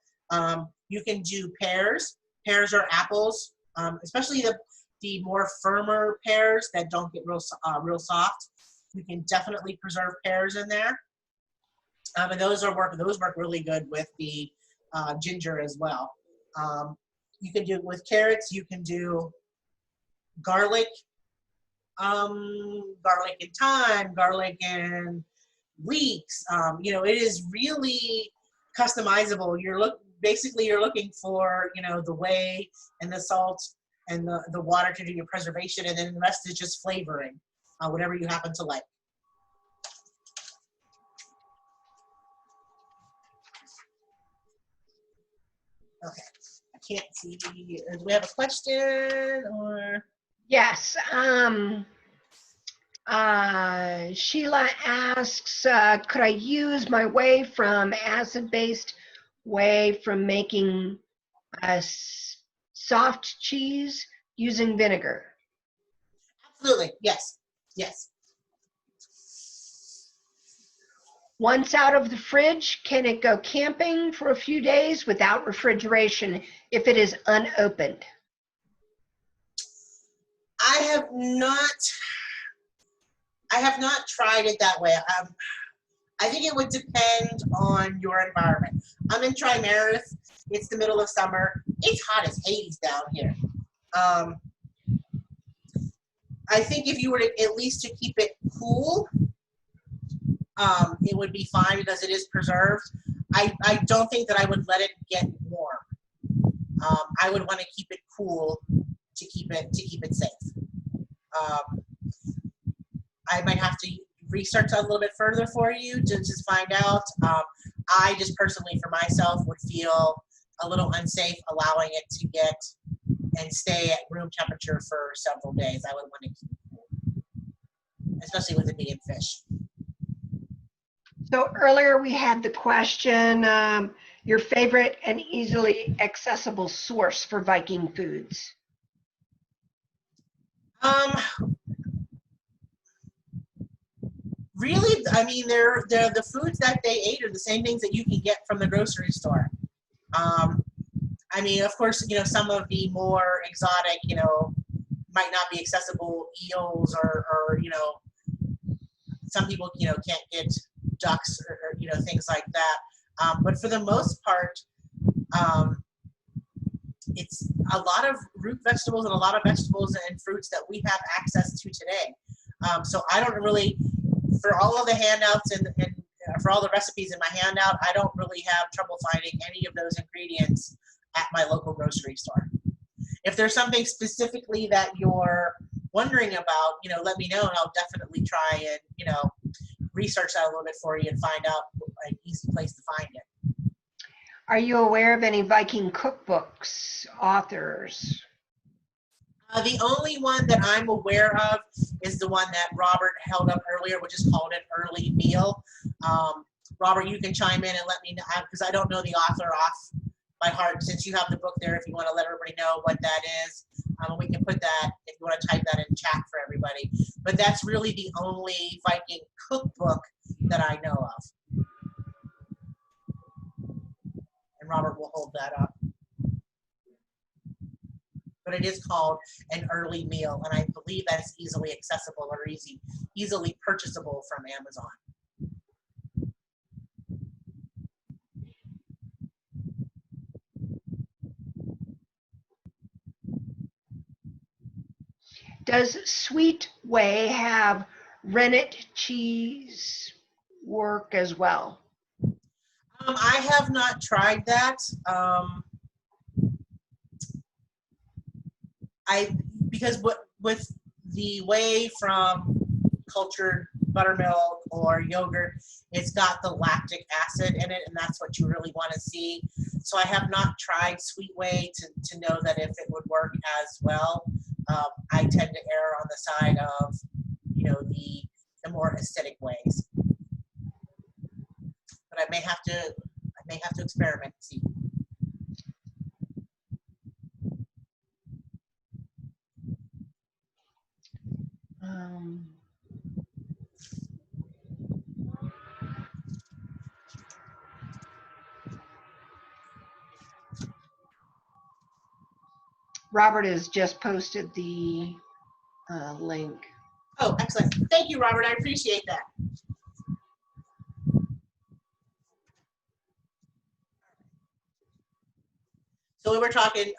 You can do pears. Pears or apples, especially the more firmer pears that don't get real soft. You can definitely preserve pears in there. And those work really good with the ginger as well. You can do with carrots. You can do garlic, garlic and thyme, garlic and leeks. It is really customizable. Basically you're looking for the whey and the salt and the water to do your preservation, and then the rest is just flavoring, whatever you happen to like. Okay, I can't see. Do we have a question or? Yes. Sheila asks, could I use my whey from acid-based whey from making a soft cheese using vinegar? Absolutely, yes, yes. Once out of the fridge, can it go camping for a few days without refrigeration if it is unopened? I have not tried it that way. I think it would depend on your environment. I'm in Trimaris. It's the middle of summer. It's hot as Hades down here. I think if you were to at least to keep it cool, it would be fine because it is preserved. I don't think that I would let it get warm. I would want to keep it cool to keep it safe. I might have to research that a little bit further for you to just find out. I just personally, for myself, would feel a little unsafe allowing it to get and stay at room temperature for several days. I would want to keep it cool, especially with it being fish. So earlier we had the question, your favorite and easily accessible source for Viking foods? Really, I mean, they're the foods that they ate are the same things that you can get from the grocery store. I mean, of course, some of the more exotic, might not be accessible, eels or some people, can't get ducks or things like that. But for the most part, it's a lot of root vegetables and a lot of vegetables and fruits that we have access to today. So I don't really, for all of the handouts and for all the recipes in my handout, I don't really have trouble finding any of those ingredients at my local grocery store. If there's something specifically that you're wondering about, let me know and I'll definitely try and, research that a little bit for you and find out an easy place to find it. Are you aware of any Viking cookbooks, authors? The only one that I'm aware of is the one that Robert held up earlier, which is called An Early Meal. Robert, you can chime in and let me know, because I don't know the author off by heart. Since you have the book there, if you want to let everybody know what that is, we can put that, if you want to type that in chat for everybody. But that's really the only Viking cookbook that I know of. And Robert will hold that up. but it is called an early meal, and I believe that's easily accessible or easily purchasable from Amazon. Does Sweet Whey have rennet cheese work as well? I have not tried that. Because with the whey from cultured buttermilk or yogurt, it's got the lactic acid in it, and that's what you really want to see. So I have not tried Sweet Whey to know that if it would work as well. I tend to err on the side of, the more acidic ways. But I may have to experiment and see. Robert has just posted the link. Oh, excellent. Thank you, Robert. I appreciate that. So we were talking,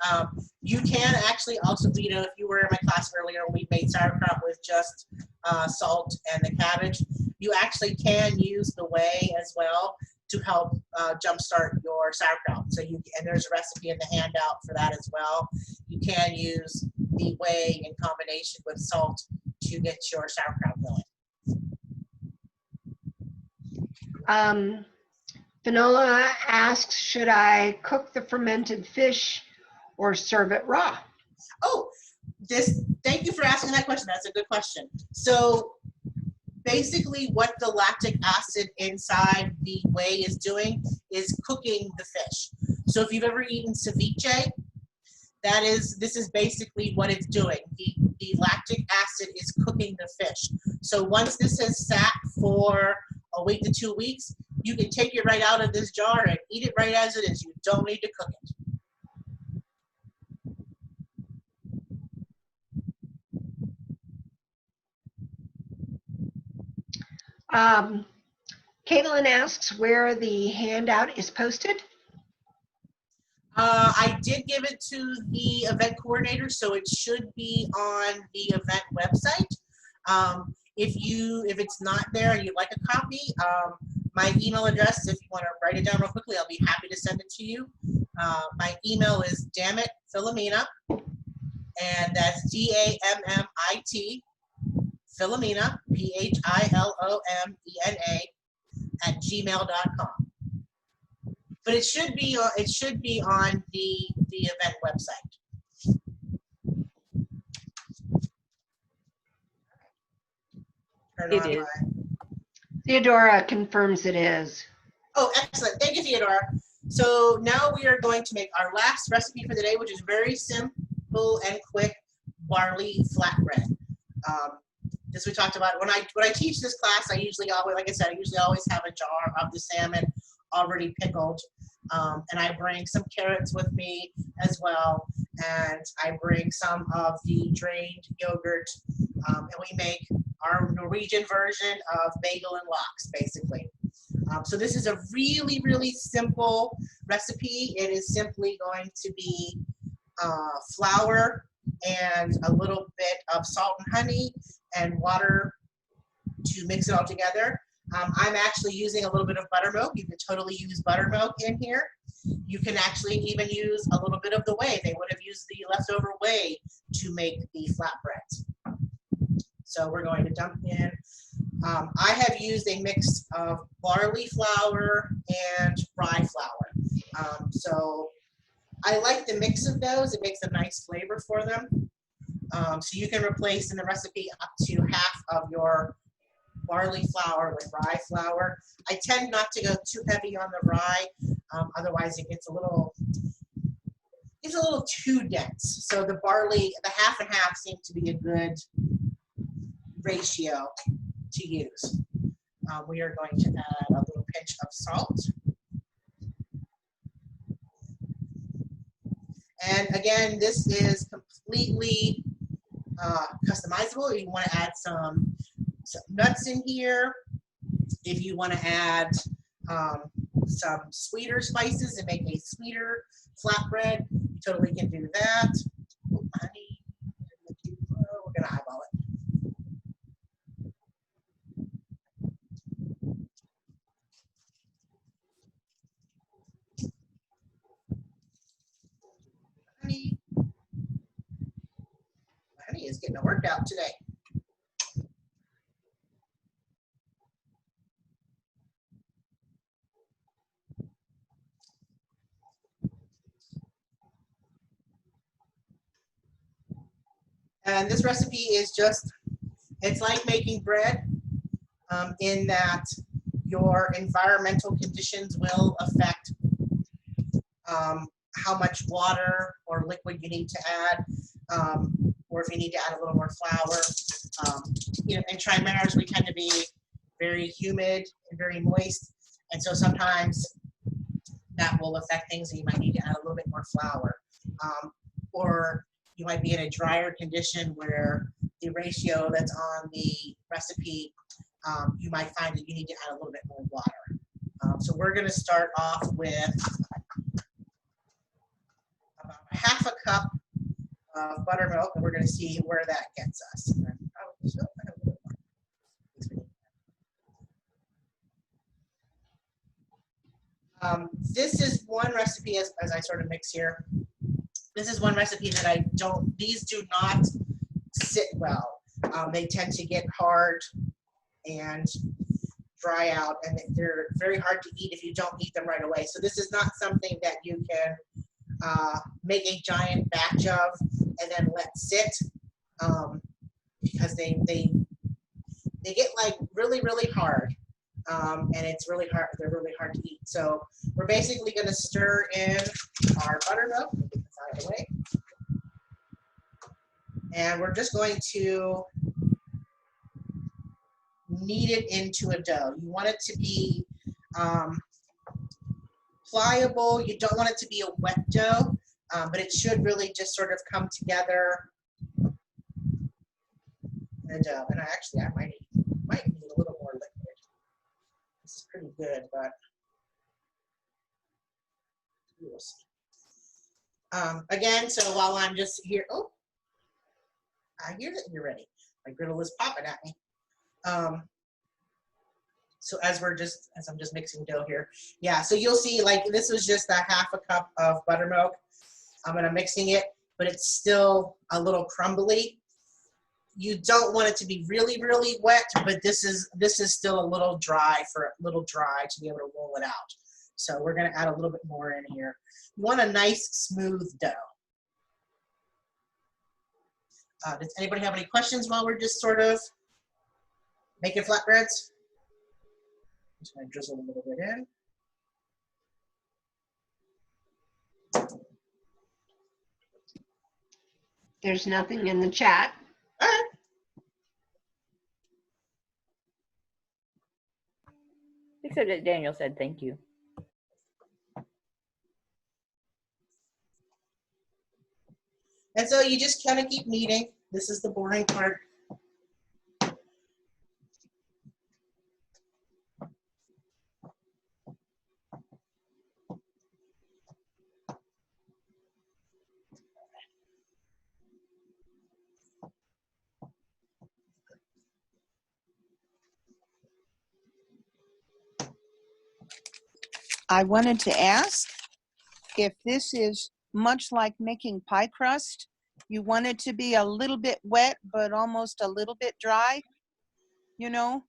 you can actually also, if you were in my class earlier, we made sauerkraut with just salt and the cabbage. You actually can use the whey as well to help jumpstart your sauerkraut. So and there's a recipe in the handout for that as well. You can use the whey in combination with salt to get your sauerkraut going. Finola asks, should I cook the fermented fish or serve it raw? Oh, thank you for asking that question. That's a good question. So basically what the lactic acid inside the whey is doing is cooking the fish. So if you've ever eaten ceviche, this is basically what it's doing. The lactic acid is cooking the fish. So once this has sat for a week to 2 weeks, you can take it right out of this jar and eat it right as it is. You don't need to cook it. Caitlin asks where the handout is posted. I did give it to the event coordinator, so it should be on the event website. If it's not there and you'd like a copy, my email address, if you want to write it down real quickly, I'll be happy to send it to you. My email is dammitphilomena, and that's DAMMIT, Philomena, PHILOMENA, @gmail.com. But it should be on the event website. It is. Theodora confirms it is. Oh, excellent. Thank you, Theodora. So now we are going to make our last recipe for the day, which is very simple and quick barley flatbread. As we talked about, when I teach this class, I usually always have a jar of the salmon already pickled. And I bring some carrots with me as well. And I bring some of the drained yogurt. And we make our Norwegian version of bagel and lox, basically. So this is a really, really simple recipe. It is simply going to be flour and a little bit of salt and honey and water to mix it all together. I'm actually using a little bit of buttermilk. You can totally use buttermilk in here. You can actually even use a little bit of the whey. They would have used the leftover whey to make the flatbreads. So we're going to dump in. I have used a mix of barley flour and rye flour. So I like the mix of those. It makes a nice flavor for them. So you can replace in the recipe up to half of your barley flour with rye flour. I tend not to go too heavy on the rye, otherwise it gets a little too dense. So the barley, the half and half seems to be a good ratio to use. We are going to add a little pinch of salt. And again, this is completely customizable. If you want to add some nuts in here, if you want to add some sweeter spices and make a sweeter flatbread, you totally can do that. Oh, honey, we're gonna eyeball it. Honey, honey is getting a workout today. And this recipe is just, it's like making bread in that your environmental conditions will affect how much water or liquid you need to add, or if you need to add a little more flour. You know, in Trimares, we tend to be very humid and very moist, and so sometimes that will affect things, and you might need to add a little bit more flour. Or you might be in a drier condition where the ratio that's on the recipe, you might find that you need to add a little bit more water. So we're going to start off with about half a cup of buttermilk, and we're going to see where that gets us. This is one recipe, as I sort of mix here. This is one recipe that these do not sit well. They tend to get hard and dry out, and they're very hard to eat if you don't eat them right away. So this is not something that you can make a giant batch of and then let sit, because they get like really, really hard, and it's really hard. They're really hard to eat. So we're basically going to stir in our buttermilk. Get this out of the way, and we're just going to knead it into a dough. You want it to be pliable. You don't want it to be a wet dough, but it should really just sort of come together in a dough. And I might need a little more liquid. This is pretty good, but we'll see. Again, so while I'm just here, oh, I hear that you're ready. My griddle is popping at me. So as I'm just mixing dough here, yeah. So you'll see, like, this was just a half a cup of buttermilk. I'm mixing it, but it's still a little crumbly. You don't want it to be really, really wet, but this is still a little dry to be able to roll it out. So we're going to add a little bit more in here. You want a nice smooth dough. Does anybody have any questions while we're just sort of making flatbreads? I'm just going to drizzle a little bit in. There's nothing in the chat. All right. Except that Daniel said thank you. And so you just kind of keep kneading. This is the boring part. I wanted to ask if this is much like making pie crust. You want it to be a little bit wet, but almost a little bit dry, you know?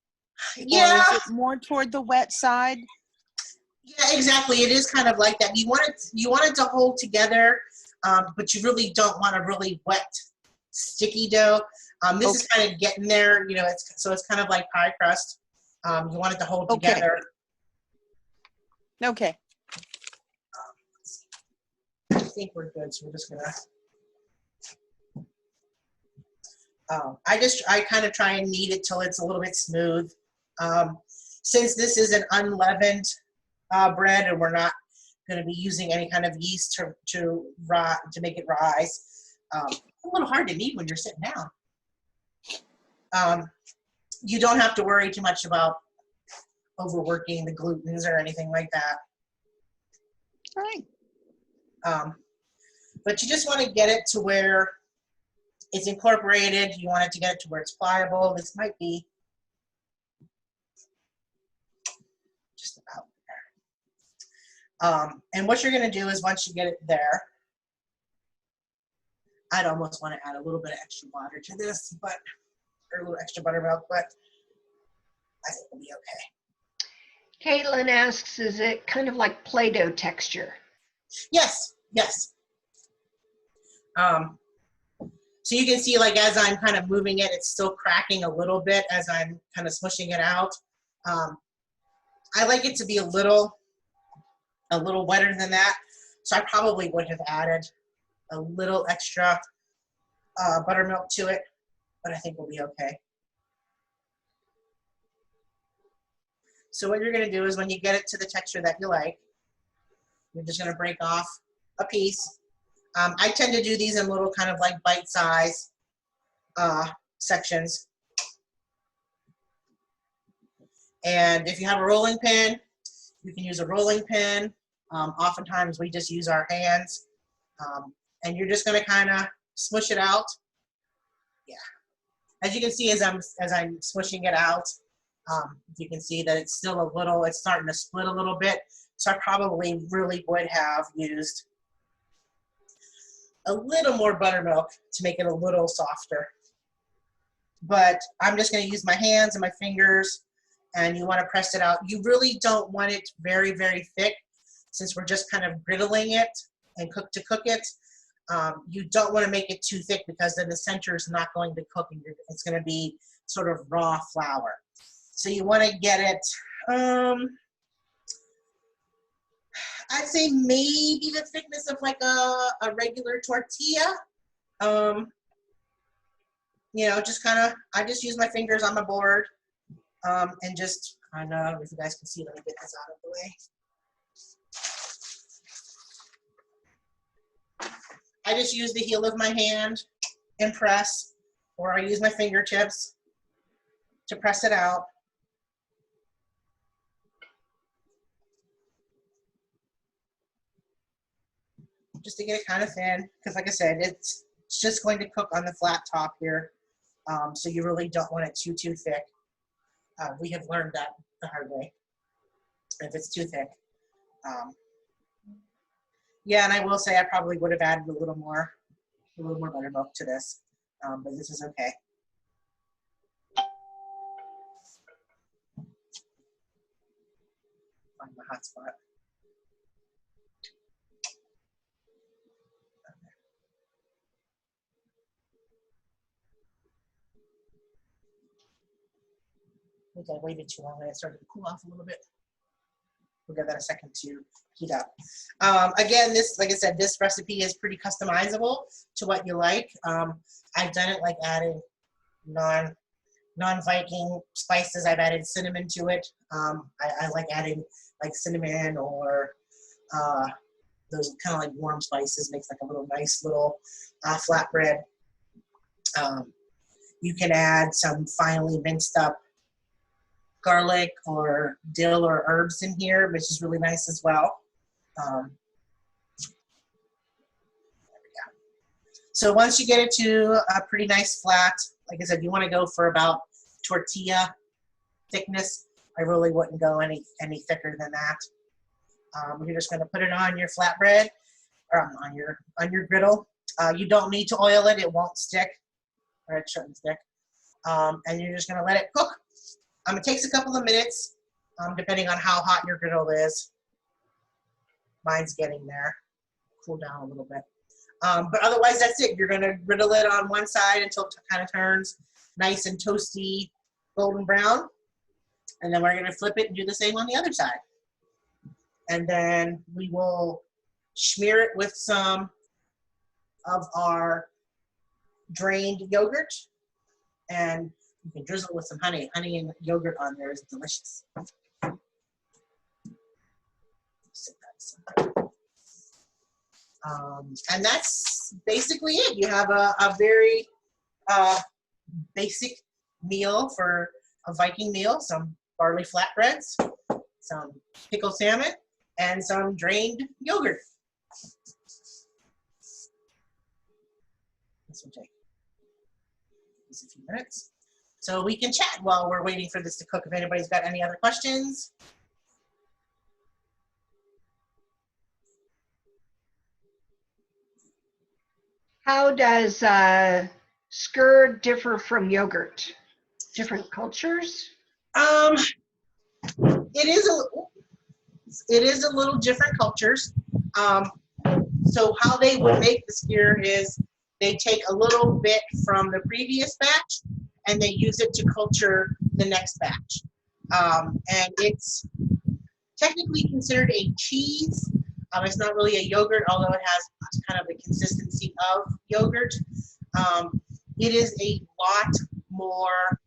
Yeah. Or is it more toward the wet side? Yeah, exactly. It is kind of like that. You want it to hold together, but you really don't want a really wet, sticky dough. This is kind of getting there. You know, it's kind of like pie crust. You want it to hold together. Okay. I think we're good, so we're just gonna. I kind of try and knead it till it's a little bit smooth. Since this is an unleavened bread, and we're not going to be using any kind of yeast to make it rise, a little hard to knead when you're sitting down. You don't have to worry too much about overworking the glutens or anything like that. Right. But you just want to get it to where it's incorporated. You want it to get it to where it's pliable. This might be just about there. And what you're going to do is once you get it there, I'd almost want to add a little bit of extra water to this, or a little extra buttermilk, but I think it'll be okay. Caitlin asks, is it kind of like Play-Doh texture? Yes, yes. So you can see, like, as I'm kind of moving it, it's still cracking a little bit as I'm kind of smushing it out. I like it to be a little wetter than that, so I probably would have added a little extra buttermilk to it, but I think we'll be okay. So what you're going to do is when you get it to the texture that you like, you're just going to break off a piece. I tend to do these in little kind of like bite-size sections. And if you have a rolling pin, you can use a rolling pin. Oftentimes we just use our hands. And you're just going to kind of smush it out. Yeah. As you can see, as I'm smushing it out, you can see that it's still it's starting to split a little bit. So I probably really would have used a little more buttermilk to make it a little softer. But I'm just going to use my hands and my fingers, and you want to press it out. You really don't want it very, very thick, since we're just kind of griddling it and cook it. You don't want to make it too thick, because then the center is not going to cook, and it's going to be sort of raw flour. So you want to get it, I'd say maybe the thickness of like a regular tortilla. You know, just kind of, I just use my fingers on the board, and just kind of, if you guys can see, let me get this out of the way. I just use the heel of my hand and press, or I use my fingertips to press it out. Just to get it kind of thin, because like I said, it's just going to cook on the flat top here. So you really don't want it too thick. We have learned that the hard way, if it's too thick. Yeah, and I will say I probably would have added a little more buttermilk to this, but this is okay. Find the hot spot. I think I waited too long and it started to cool off a little bit. We'll give that a second to heat up. Again, this, like I said, this recipe is pretty customizable to what you like. I've done it like adding non-Viking spices. I've added cinnamon to it. I like adding like cinnamon or those kind of like warm spices. Makes like a little nice little flatbread. You can add some finely minced up garlic or dill or herbs in here, which is really nice as well. There we go. So once you get it to a pretty nice flat, like I said, you want to go for about tortilla thickness. I really wouldn't go any thicker than that. You're just going to put it on your flatbread, or on your griddle. You don't need to oil it; it won't stick, or it shouldn't stick. And you're just going to let it cook. It takes a couple of minutes, depending on how hot your griddle is. Mine's getting there. Cool down a little bit. But otherwise, that's it. You're going to griddle it on one side until it kind of turns nice and toasty, golden brown. And then we're going to flip it and do the same on the other side. And then we will smear it with some of our drained yogurt. And you can drizzle with some honey. Honey and yogurt on there is delicious. And that's basically it. You have a very basic meal for a Viking meal, some barley flatbreads, some pickled salmon, and some drained yogurt. This will take just a few minutes. So we can chat while we're waiting for this to cook if anybody's got any other questions. How does skyr differ from yogurt? Different cultures? It is a little different cultures. So how they would make the skyr is they take a little bit from the previous batch and they use it to culture the next batch. And it's technically considered a cheese. It's not really a yogurt, although it has kind of the consistency of yogurt. It is a lot more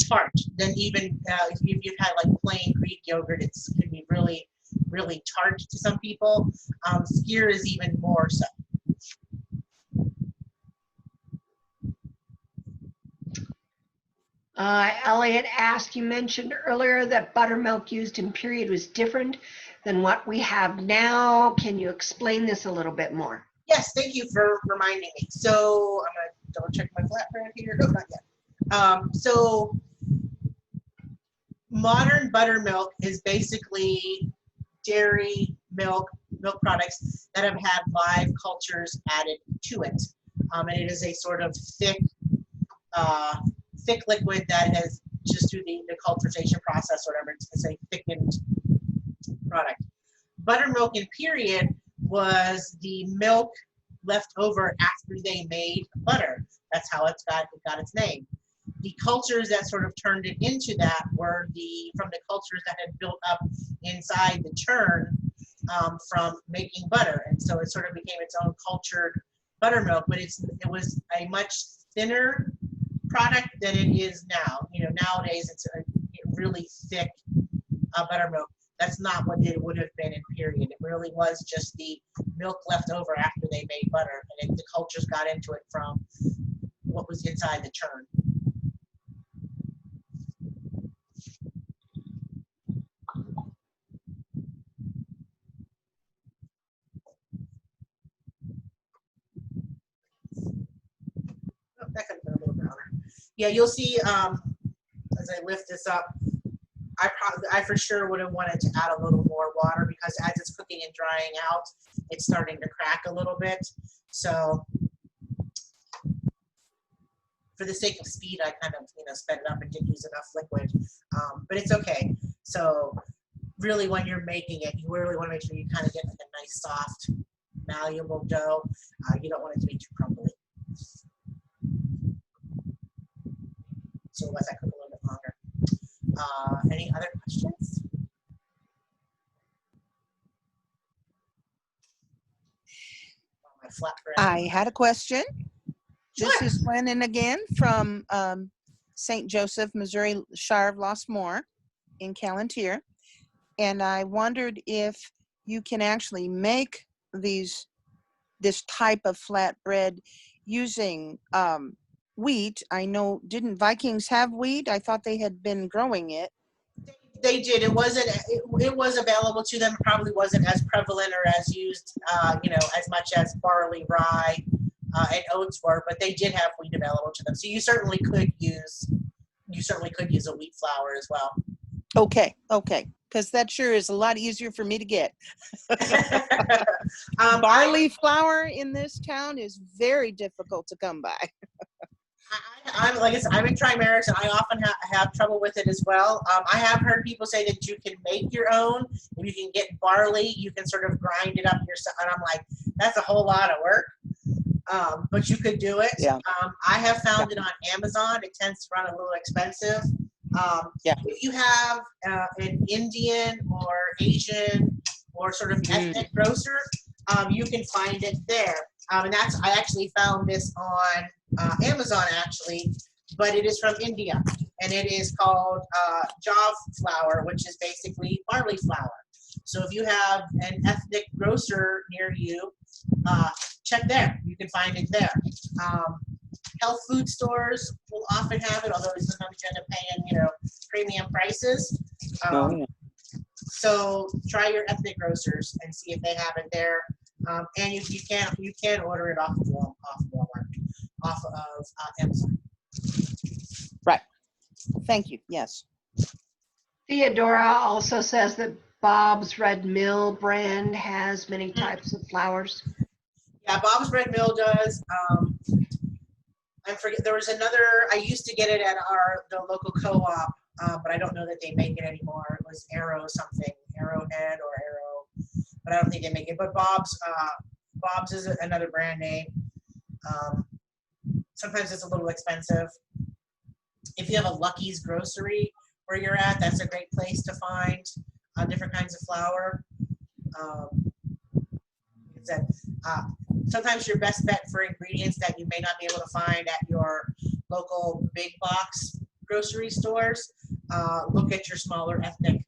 tart than even if you've had like plain Greek yogurt. It can be really, really tart to some people. Skyr is even more so. Elliot asked, you mentioned earlier that buttermilk used in period was different than what we have now. Can you explain this a little bit more? Yes, thank you for reminding me. So I'm going to double check my flatbread here. No, not yet. So modern buttermilk is basically dairy milk products that have had live cultures added to it. And it is a sort of thick liquid that has just through the culturization process or whatever, it's a thickened product. Buttermilk in period was the milk left over after they made butter. That's how it got its name. The cultures that sort of turned it into that were from the cultures that had built up inside the churn from making butter. And so it sort of became its own cultured buttermilk, but it was a much thinner product than it is now. You know, nowadays it's a really thick buttermilk. That's not what it would have been in period. It really was just the milk left over after they made butter, and the cultures got into it from what was inside the churn. Oh, that could have been a little browner. Yeah, you'll see as I lift this up, I for sure would have wanted to add a little more water because as it's cooking and drying out, it's starting to crack a little bit. So for the sake of speed, I kind of sped it up and didn't use enough liquid, but it's okay. So really when you're making it, you really want to make sure you kind of get like a nice soft, malleable dough. You don't want it to be too crumbly. So let that cook a little bit longer. Any other questions? My flatbread. I had a question. Sure. This is Glennon again from St. Joseph, Missouri, Shire of Lost Moor in Callantyre. And I wondered if you can actually make this type of flatbread using wheat. I know, didn't Vikings have wheat? I thought they had been growing it. They did. It wasn't. It was available to them. It probably wasn't as prevalent or as used, as much as barley, rye, and oats were. But they did have wheat available to them. So you certainly could use a wheat flour as well. Okay, because that sure is a lot easier for me to get. Barley flour in this town is very difficult to come by. I'm like I said, I'm in Trimerics, and I often have trouble with it as well. I have heard people say that you can make your own. If you can get barley, you can sort of grind it up yourself. And I'm like, that's a whole lot of work. But you could do it. Yeah. I have found it on Amazon. It tends to run a little expensive. If you have an Indian or Asian or sort of ethnic grocer, you can find it there. And I actually found this on Amazon actually, but it is from India, and it is called jav flour, which is basically barley flour. So if you have an ethnic grocer near you, check there. You can find it there. Health food stores will often have it, although sometimes you end up paying, premium prices. So try your ethnic grocers and see if they have it there. And you can order it off of Walmart, off of Amazon. Right. Thank you. Yes. Theodora also says that Bob's Red Mill brand has many types of flowers. Yeah, Bob's Red Mill does. I forget, there was another, I used to get it at the local co-op, but I don't know that they make it anymore. It was Arrowhead or Arrow, but I don't think they make it. But Bob's is another brand name. Sometimes it's a little expensive. If you have a Lucky's Grocery where you're at, that's a great place to find different kinds of flour. Sometimes your best bet for ingredients that you may not be able to find at your local big box grocery stores, look at your smaller ethnic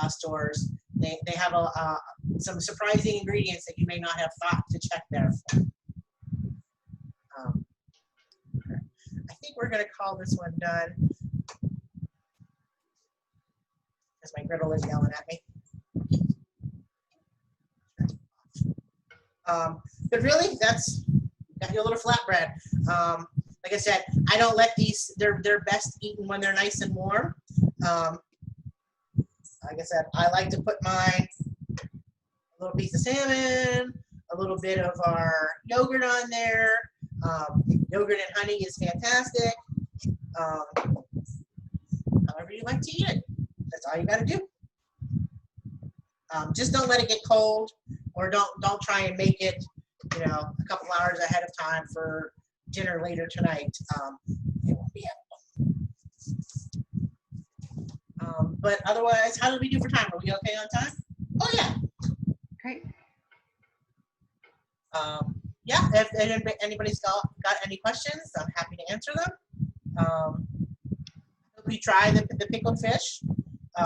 stores. They have some surprising ingredients that you may not have thought to check there for. I think we're going to call this one done because my griddle is yelling at me. But really, that's got your little flatbread. Like I said, I don't let these, they're best eaten when they're nice and warm. Like I said, I like to put a little piece of salmon, a little bit of our yogurt on there. Yogurt and honey is fantastic. However you like to eat it. That's all you got to do. Just don't let it get cold, or don't try and make it, a couple hours ahead of time for dinner later tonight. It won't be edible. But otherwise, how did we do for time? Are we okay on time? Oh yeah. Great. Yeah. If anybody's got any questions, I'm happy to answer them. We try the pickled fish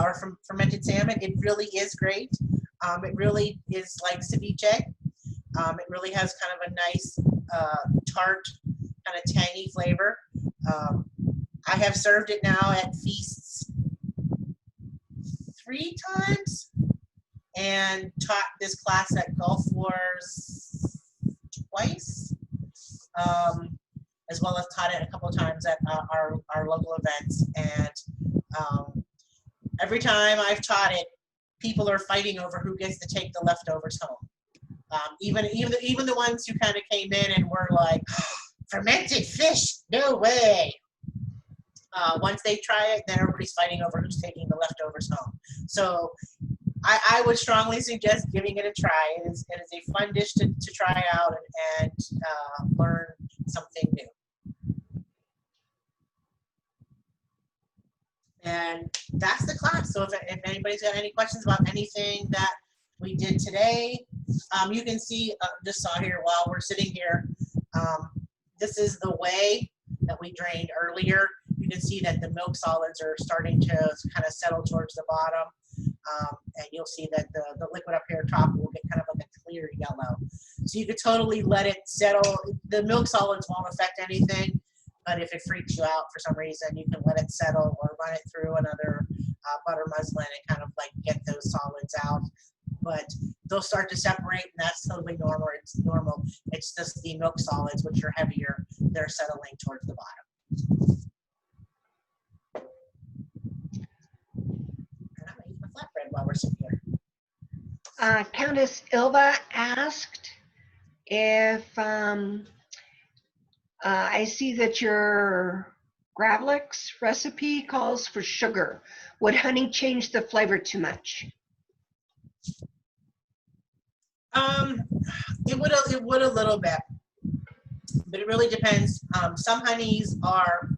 or from fermented salmon. It really is great. It really is like ceviche. It really has kind of a nice tart, kind of tangy flavor. I have served it now at feasts 3 times and taught this class at Gulf Wars twice, as well as taught it a couple of times at our local events. And every time I've taught it, people are fighting over who gets to take the leftovers home. Even the ones who kind of came in and were like, fermented fish, no way. Once they try it, then everybody's fighting over who's taking the leftovers home. So I would strongly suggest giving it a try. It is a fun dish to try out and learn something new. And that's the class. So if anybody's got any questions about anything that we did today, you can see, just saw here while we're sitting here, this is the whey that we drained earlier. You can see that the milk solids are starting to kind of settle towards the bottom. And you'll see that the liquid up here top will get kind of like a clear yellow. So you could totally let it settle. The milk solids won't affect anything, but if it freaks you out for some reason, you can let it settle or run it through another butter muslin and kind of like get those solids out. But they'll start to separate, and that's totally normal. It's normal. It's just the milk solids, which are heavier, they're settling towards the bottom. And I'm gonna eat my flatbread while we're sitting here. Countess Ilva asked if I see that your Gravlax recipe calls for sugar. Would honey change the flavor too much? It would a little bit, but it really depends. Some honeys are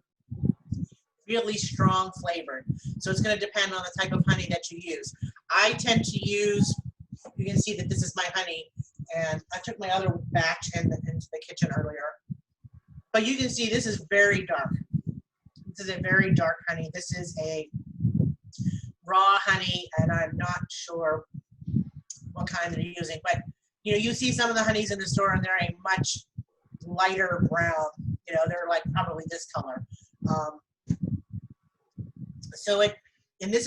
really strong flavored, so it's going to depend on the type of honey that you use. I tend to use, you can see that this is my honey, and I took my other batch into the kitchen earlier, but you can see this is very dark. This is a very dark honey. This is a raw honey, and I'm not sure what kind they're using. But you see some of the honeys in the store, and they're a much lighter brown. They're like probably this color. So this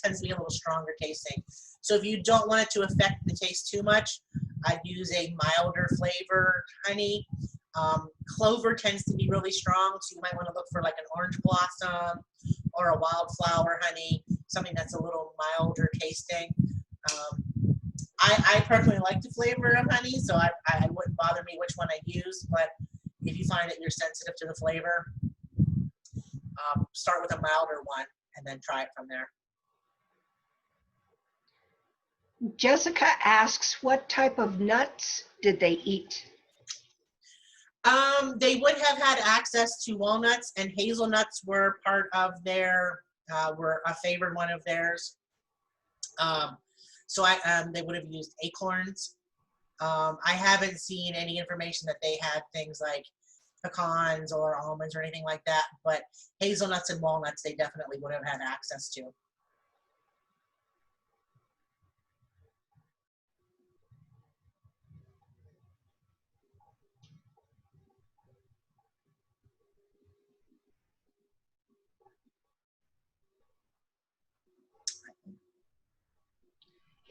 tends to be a little stronger tasting. So if you don't want it to affect the taste too much, I'd use a milder flavored honey. Clover tends to be really strong, so you might want to look for like an orange blossom or a wildflower honey, something that's a little milder tasting. I personally like the flavor of honey, so I wouldn't bother me which one I use, but if you find that you're sensitive to the flavor, start with a milder one and then try it from there. Jessica asks, what type of nuts did they eat? They would have had access to walnuts, and hazelnuts were part of were a favored one of theirs. So they would have used acorns. I haven't seen any information that they had things like pecans or almonds or anything like that, but hazelnuts and walnuts they definitely would have had access to.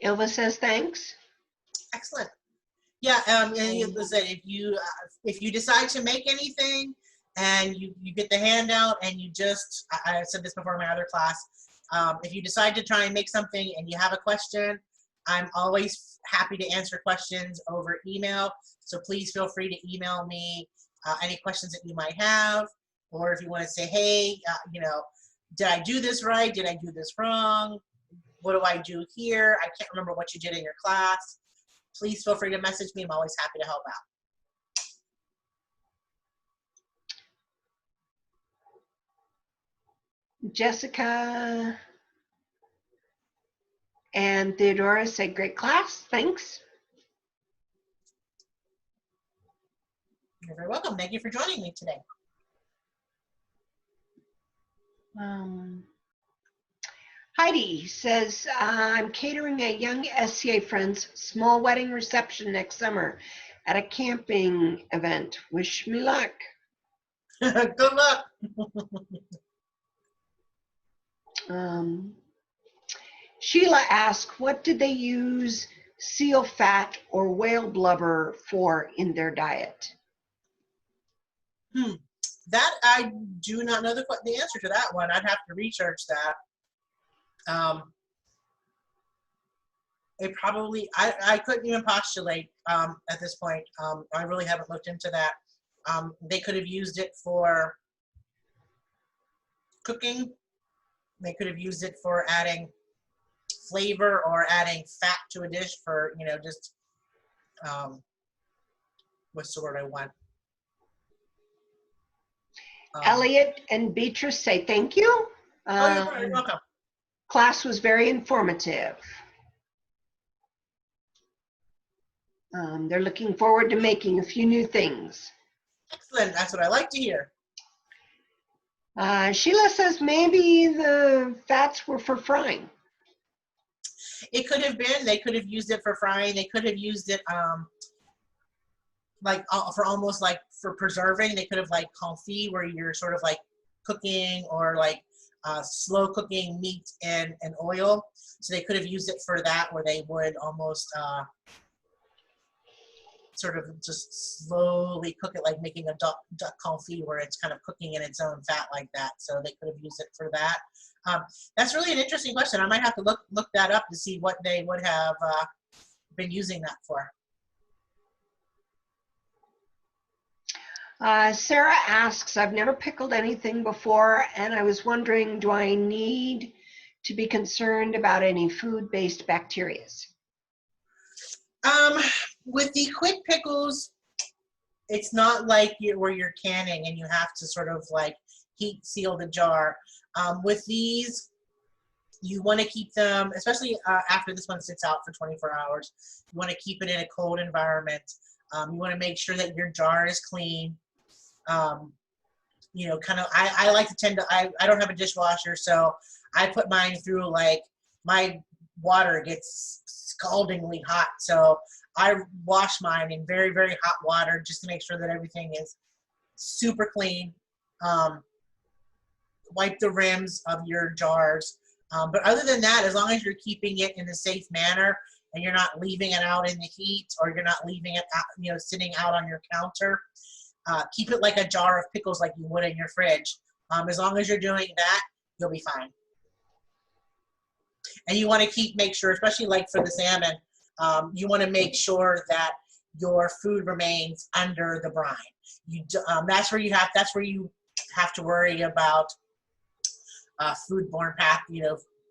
Ilva says thanks. Excellent. Yeah, and listen, if you decide to make anything and you get the handout and you just, I said this before in my other class, if you decide to try and make something and you have a question, I'm always happy to answer questions over email. So please feel free to email me any questions that you might have, or if you want to say, hey, did I do this right? Did I do this wrong? What do I do here? I can't remember what you did in your class. Please feel free to message me. I'm always happy to help out. Jessica and Theodora say, great class, thanks. You're very welcome. Thank you for joining me today. Heidi says, I'm catering a young SCA friend's small wedding reception next summer at a camping event. Wish me luck. Good luck. Sheila asked, what did they use seal fat or whale blubber for in their diet? That I do not know the answer to that one. I'd have to research that. It probably, I couldn't even postulate at this point. I really haven't looked into that. They could have used it for cooking. They could have used it for adding flavor or adding fat to a dish for, just, what's the word I want? Elliot and Beatrice say thank you. You're very welcome. Class was very informative. They're looking forward to making a few new things. Excellent. That's what I like to hear. Sheila says maybe the fats were for frying. It could have been. They could have used it for frying. They could have used it for almost like for preserving. They could have like confit, where you're sort of like cooking or like slow cooking meat and oil. So they could have used it for that, where they would almost sort of just slowly cook it, like making a duck confit, where it's kind of cooking in its own fat like that. So they could have used it for that. That's really an interesting question. I might have to look that up to see what they would have been using that for. Sarah asks, I've never pickled anything before, and I was wondering, do I need to be concerned about any food-based bacteria? With the quick pickles, it's not like where you're canning and you have to sort of like heat seal the jar. With these, you want to keep them, especially after this one sits out for 24 hours, you want to keep it in a cold environment. You want to make sure that your jar is clean. I like to I don't have a dishwasher, so I put mine through, like, my water gets scaldingly hot. So I wash mine in very, very hot water just to make sure that everything is super clean. Wipe the rims of your jars. But other than that, as long as you're keeping it in a safe manner and you're not leaving it out in the heat, or you're not leaving it out, sitting out on your counter, keep it like a jar of pickles like you would in your fridge. As long as you're doing that, you'll be fine. And you want to make sure, especially like for the salmon, you want to make sure that your food remains under the brine. That's where you have to worry about foodborne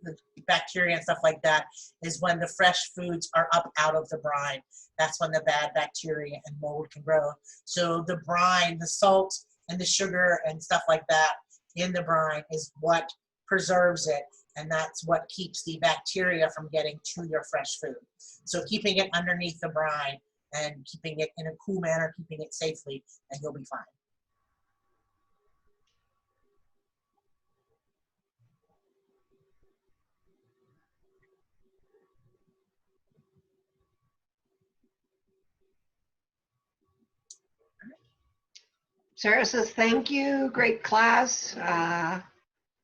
the bacteria and stuff like that, is when the fresh foods are up out of the brine. That's when the bad bacteria and mold can grow. So the brine, the salt and the sugar and stuff like that in the brine is what preserves it, and that's what keeps the bacteria from getting to your fresh food. So keeping it underneath the brine and keeping it in a cool manner, keeping it safely, and you'll be fine. Sarah says, thank you. Great class.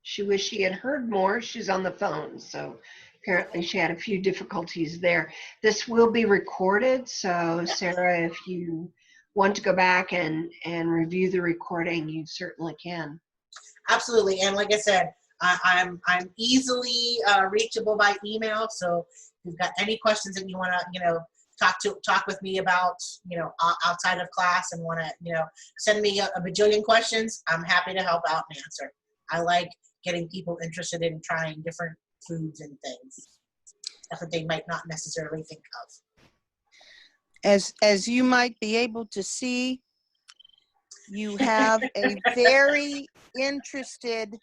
She wished she had heard more. She's on the phone, so apparently she had a few difficulties there. This will be recorded, so Sarah, if you want to go back and review the recording, you certainly can. Absolutely, and like I said, I'm easily reachable by email. So if you've got any questions that you want to talk with me about outside of class, and want to send me a bajillion questions, I'm happy to help out and answer. I like getting people interested in trying different foods and things that they might not necessarily think of. As you might be able to see, you have a very interested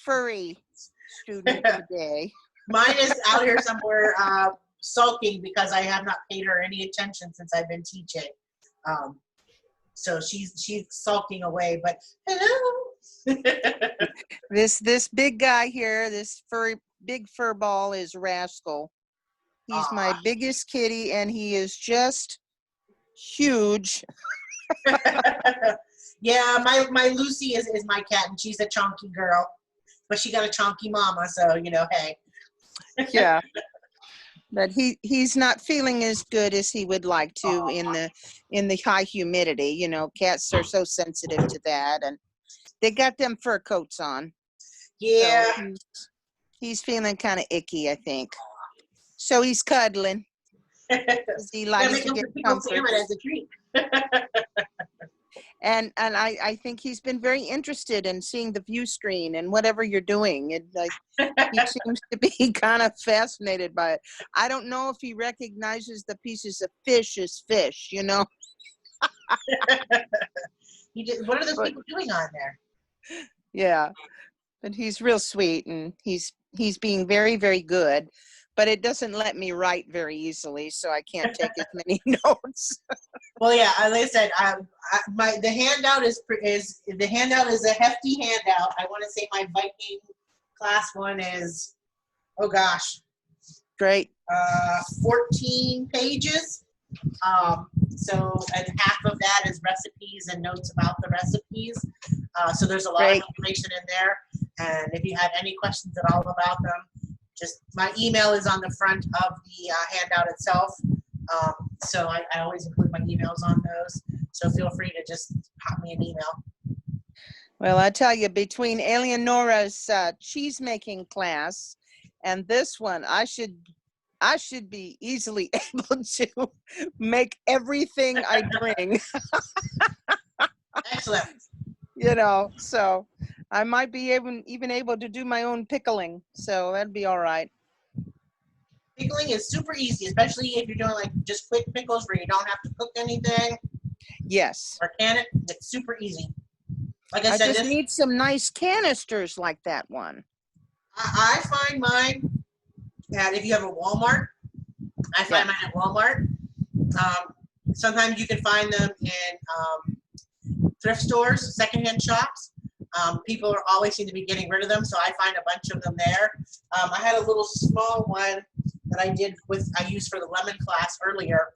furry student today. Mine is out here somewhere sulking because I have not paid her any attention since I've been teaching. So she's sulking away, but hello. This big guy here, this big fur ball, is Rascal. He's my biggest kitty, and he is just huge. Yeah, my Lucy is my cat, and she's a chunky girl, but she got a chunky mama, so hey. Yeah, but he's not feeling as good as he would like to in the high humidity. Cats are so sensitive to that, and they got them fur coats on. Yeah. So he's feeling kind of icky, I think. So he's cuddling. He likes to get comfort. As a treat. And I think he's been very interested in seeing the view screen and whatever you're doing. He seems to be kind of fascinated by it. I don't know if he recognizes the pieces of fish as fish, What are those people doing on there? Yeah, but he's real sweet, and he's being very, very good. But it doesn't let me write very easily, so I can't take as many notes. Well, yeah, like I said, the handout is a hefty handout. I want to say my Viking class one is, oh gosh, Great. 14 pages. And half of that is recipes and notes about the recipes. So there's a lot of information in there. And if you have any questions at all about them, just my email is on the front of the handout itself. So I always include my emails on those. So feel free to just pop me an email. Well, I tell you, between Eleonora's cheese making class and this one, I should be easily able to make everything I bring. Excellent. So I might be even able to do my own pickling. So that'd be all right. Pickling is super easy, especially if you're doing like just quick pickles where you don't have to cook anything. Yes. Or can it? It's super easy. Like I said, just need some nice canisters like that one. I find mine at, if you have a Walmart, I find mine at Walmart. Sometimes you can find them in thrift stores, secondhand shops. People are always seem to be getting rid of them, so I find a bunch of them there. I had a little small one that I used for the lemon class earlier.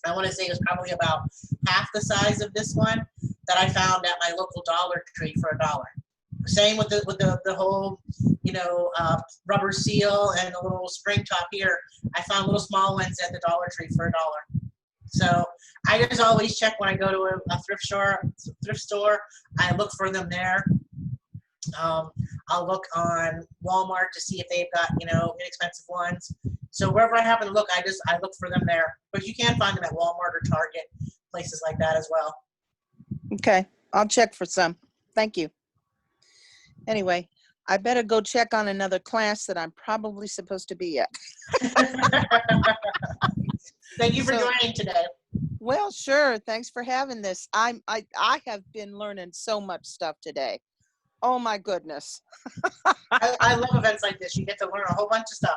I want to say it was probably about half the size of this one that I found at my local Dollar Tree for $1. Same with the whole, rubber seal and the little spring top here. I found little small ones at the Dollar Tree for $1. So I just always check when I go to a thrift store. I look for them there. I'll look on Walmart to see if they've got, inexpensive ones. So wherever I happen to look, I look for them there. But you can find them at Walmart or Target, places like that as well. Okay, I'll check for some. Thank you. Anyway, I better go check on another class that I'm probably supposed to be at. Thank you for So- joining today. Well, sure. Thanks for having this. I have been learning so much stuff today. Oh my goodness. I love events like this. You get to learn a whole bunch of stuff.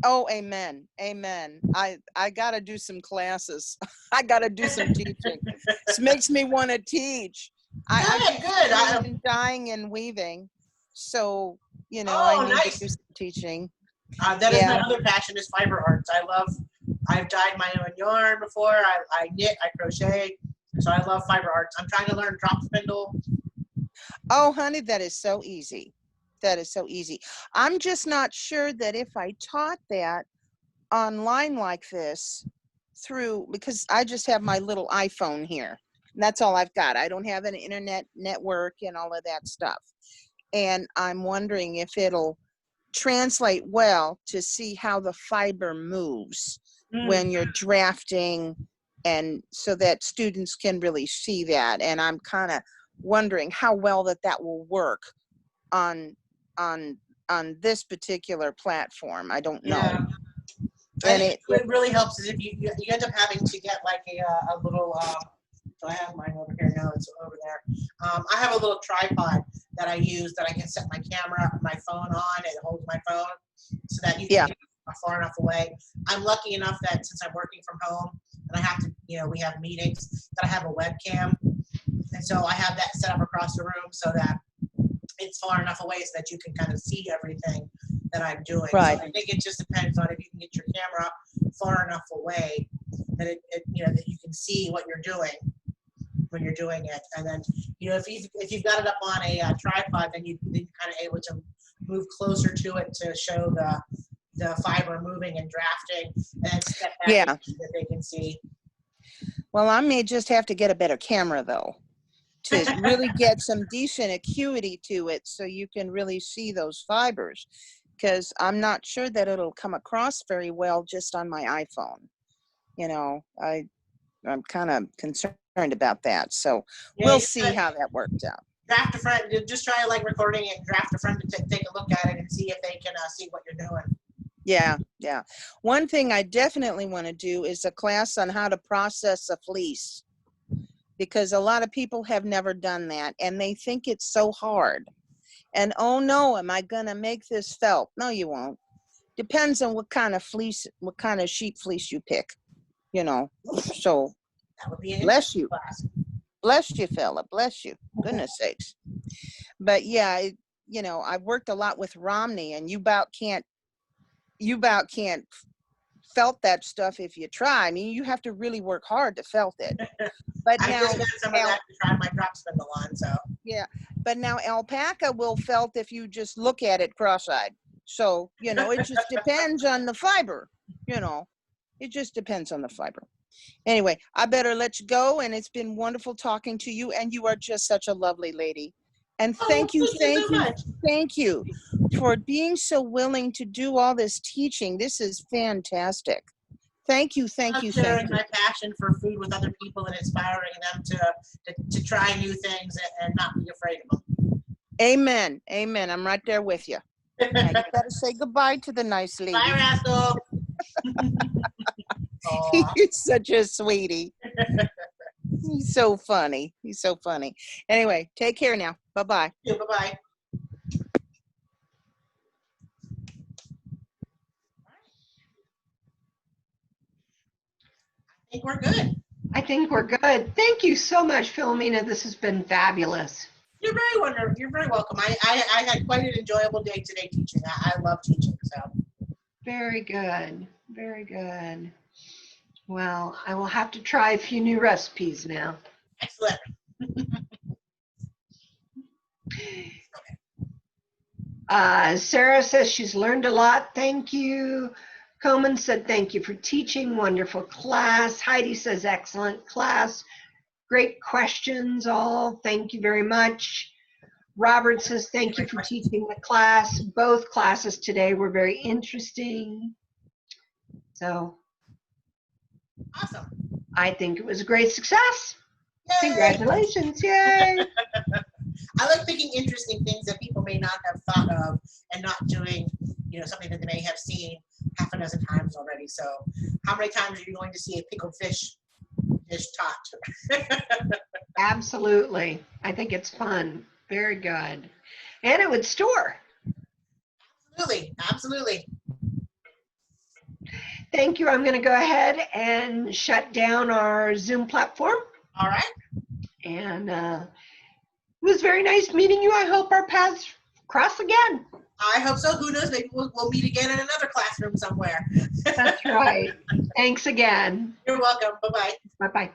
Oh, amen. Amen. I got to do some classes. I got to do some teaching. This makes me want to teach. Good. I'm in dyeing and weaving. So, Oh, I need nice. to do some teaching. That is Yeah. my other passion is fiber arts. I've dyed my own yarn before. I knit, I crochet. So I love fiber arts. I'm trying to learn drop spindle. Oh, honey, that is so easy. That is so easy. I'm just not sure that if I taught that online like this because I just have my little iPhone here. And that's all I've got. I don't have an internet network and all of that stuff. And I'm wondering if it'll translate well to see how the fiber moves when you're drafting, and so that students can really see that. And I'm kind of wondering how well that will work on this particular platform. I don't know. Yeah. And it really helps is if you end up having to get like a little so I have mine over here now. It's over there. I have a little tripod that I use that I can set my camera, my phone on. It holds my phone so that you can get far enough away. I'm lucky enough that since I'm working from home and I have to, we have meetings, that I have a webcam. And so I have that set up across the room so that it's far enough away so that you can kind of see everything that I'm doing. Right. So I think it just depends on if you can get your camera far enough away that that you can see what you're doing when you're doing it. And then, if you've got it up on a tripod, then you're kind of able to move closer to it to show the fiber moving and drafting, and step back so that they can see. Well, I may just have to get a better camera though, to really get some decent acuity to it so you can really see those fibers, because I'm not sure that it'll come across very well just on my iPhone. I'm kind of concerned about that. So we'll see how that worked out. Draft a friend. Just try recording it. Draft a friend to take a look at it and see if they can see what you're doing. Yeah. One thing I definitely want to do is a class on how to process a fleece, because a lot of people have never done that and they think it's so hard. And oh no, am I going to make this felt? No, you won't. Depends on what kind of fleece, what kind of sheep fleece you pick, So that would be an bless you. Class. Bless you, fella. Bless you. Goodness sakes. But yeah, I've worked a lot with Romney, and you about can't felt that stuff if you try. I mean, you have to really work hard to felt it. But I now just got some of that to try my drop spindle on. So yeah, but now alpaca will felt if you just look at it cross-eyed. So it just depends on the fiber. It just depends on the fiber. Anyway, I better let you go, and it's been wonderful talking to you, and you are just such a lovely lady. And thank you for being so willing to do all this teaching. This is fantastic. Thank you. Sharing my passion for food with other people and inspiring them to try new things and not be afraid of them. Amen. I'm right there with you. Now you gotta say goodbye to the nice lady. Bye, Rascal. He's such a sweetie. He's so funny. Anyway, take care now. Bye-bye. Yeah, bye-bye. I think we're good. I think we're good. Thank you so much, Philomena. This has been fabulous. You're very wonderful. You're very welcome. I had quite an enjoyable day today teaching. I love teaching. So Very good. Very good. Well, I will have to try a few new recipes now. Excellent. Sarah says she's learned a lot. Thank you. Coleman said, thank you for teaching. Wonderful class. Heidi says, excellent class. Great questions all. Thank you very much. Robert says, thank you for teaching the class. Both classes today were very interesting. So Awesome. I think it was a great success. Yay! Congratulations. Yay. I like picking interesting things that people may not have thought of and not doing, something that they may have seen half a dozen times already. So how many times are you going to see a pickled fish taught? Absolutely. I think it's fun. Very good. And it would store. Absolutely. Absolutely. Thank you. I'm going to go ahead and shut down our Zoom platform. All right. And it was very nice meeting you. I hope our paths cross again. I hope so. Who knows? Maybe we'll meet again in another classroom somewhere. That's right. Thanks again. You're welcome. Bye-bye. Bye-bye.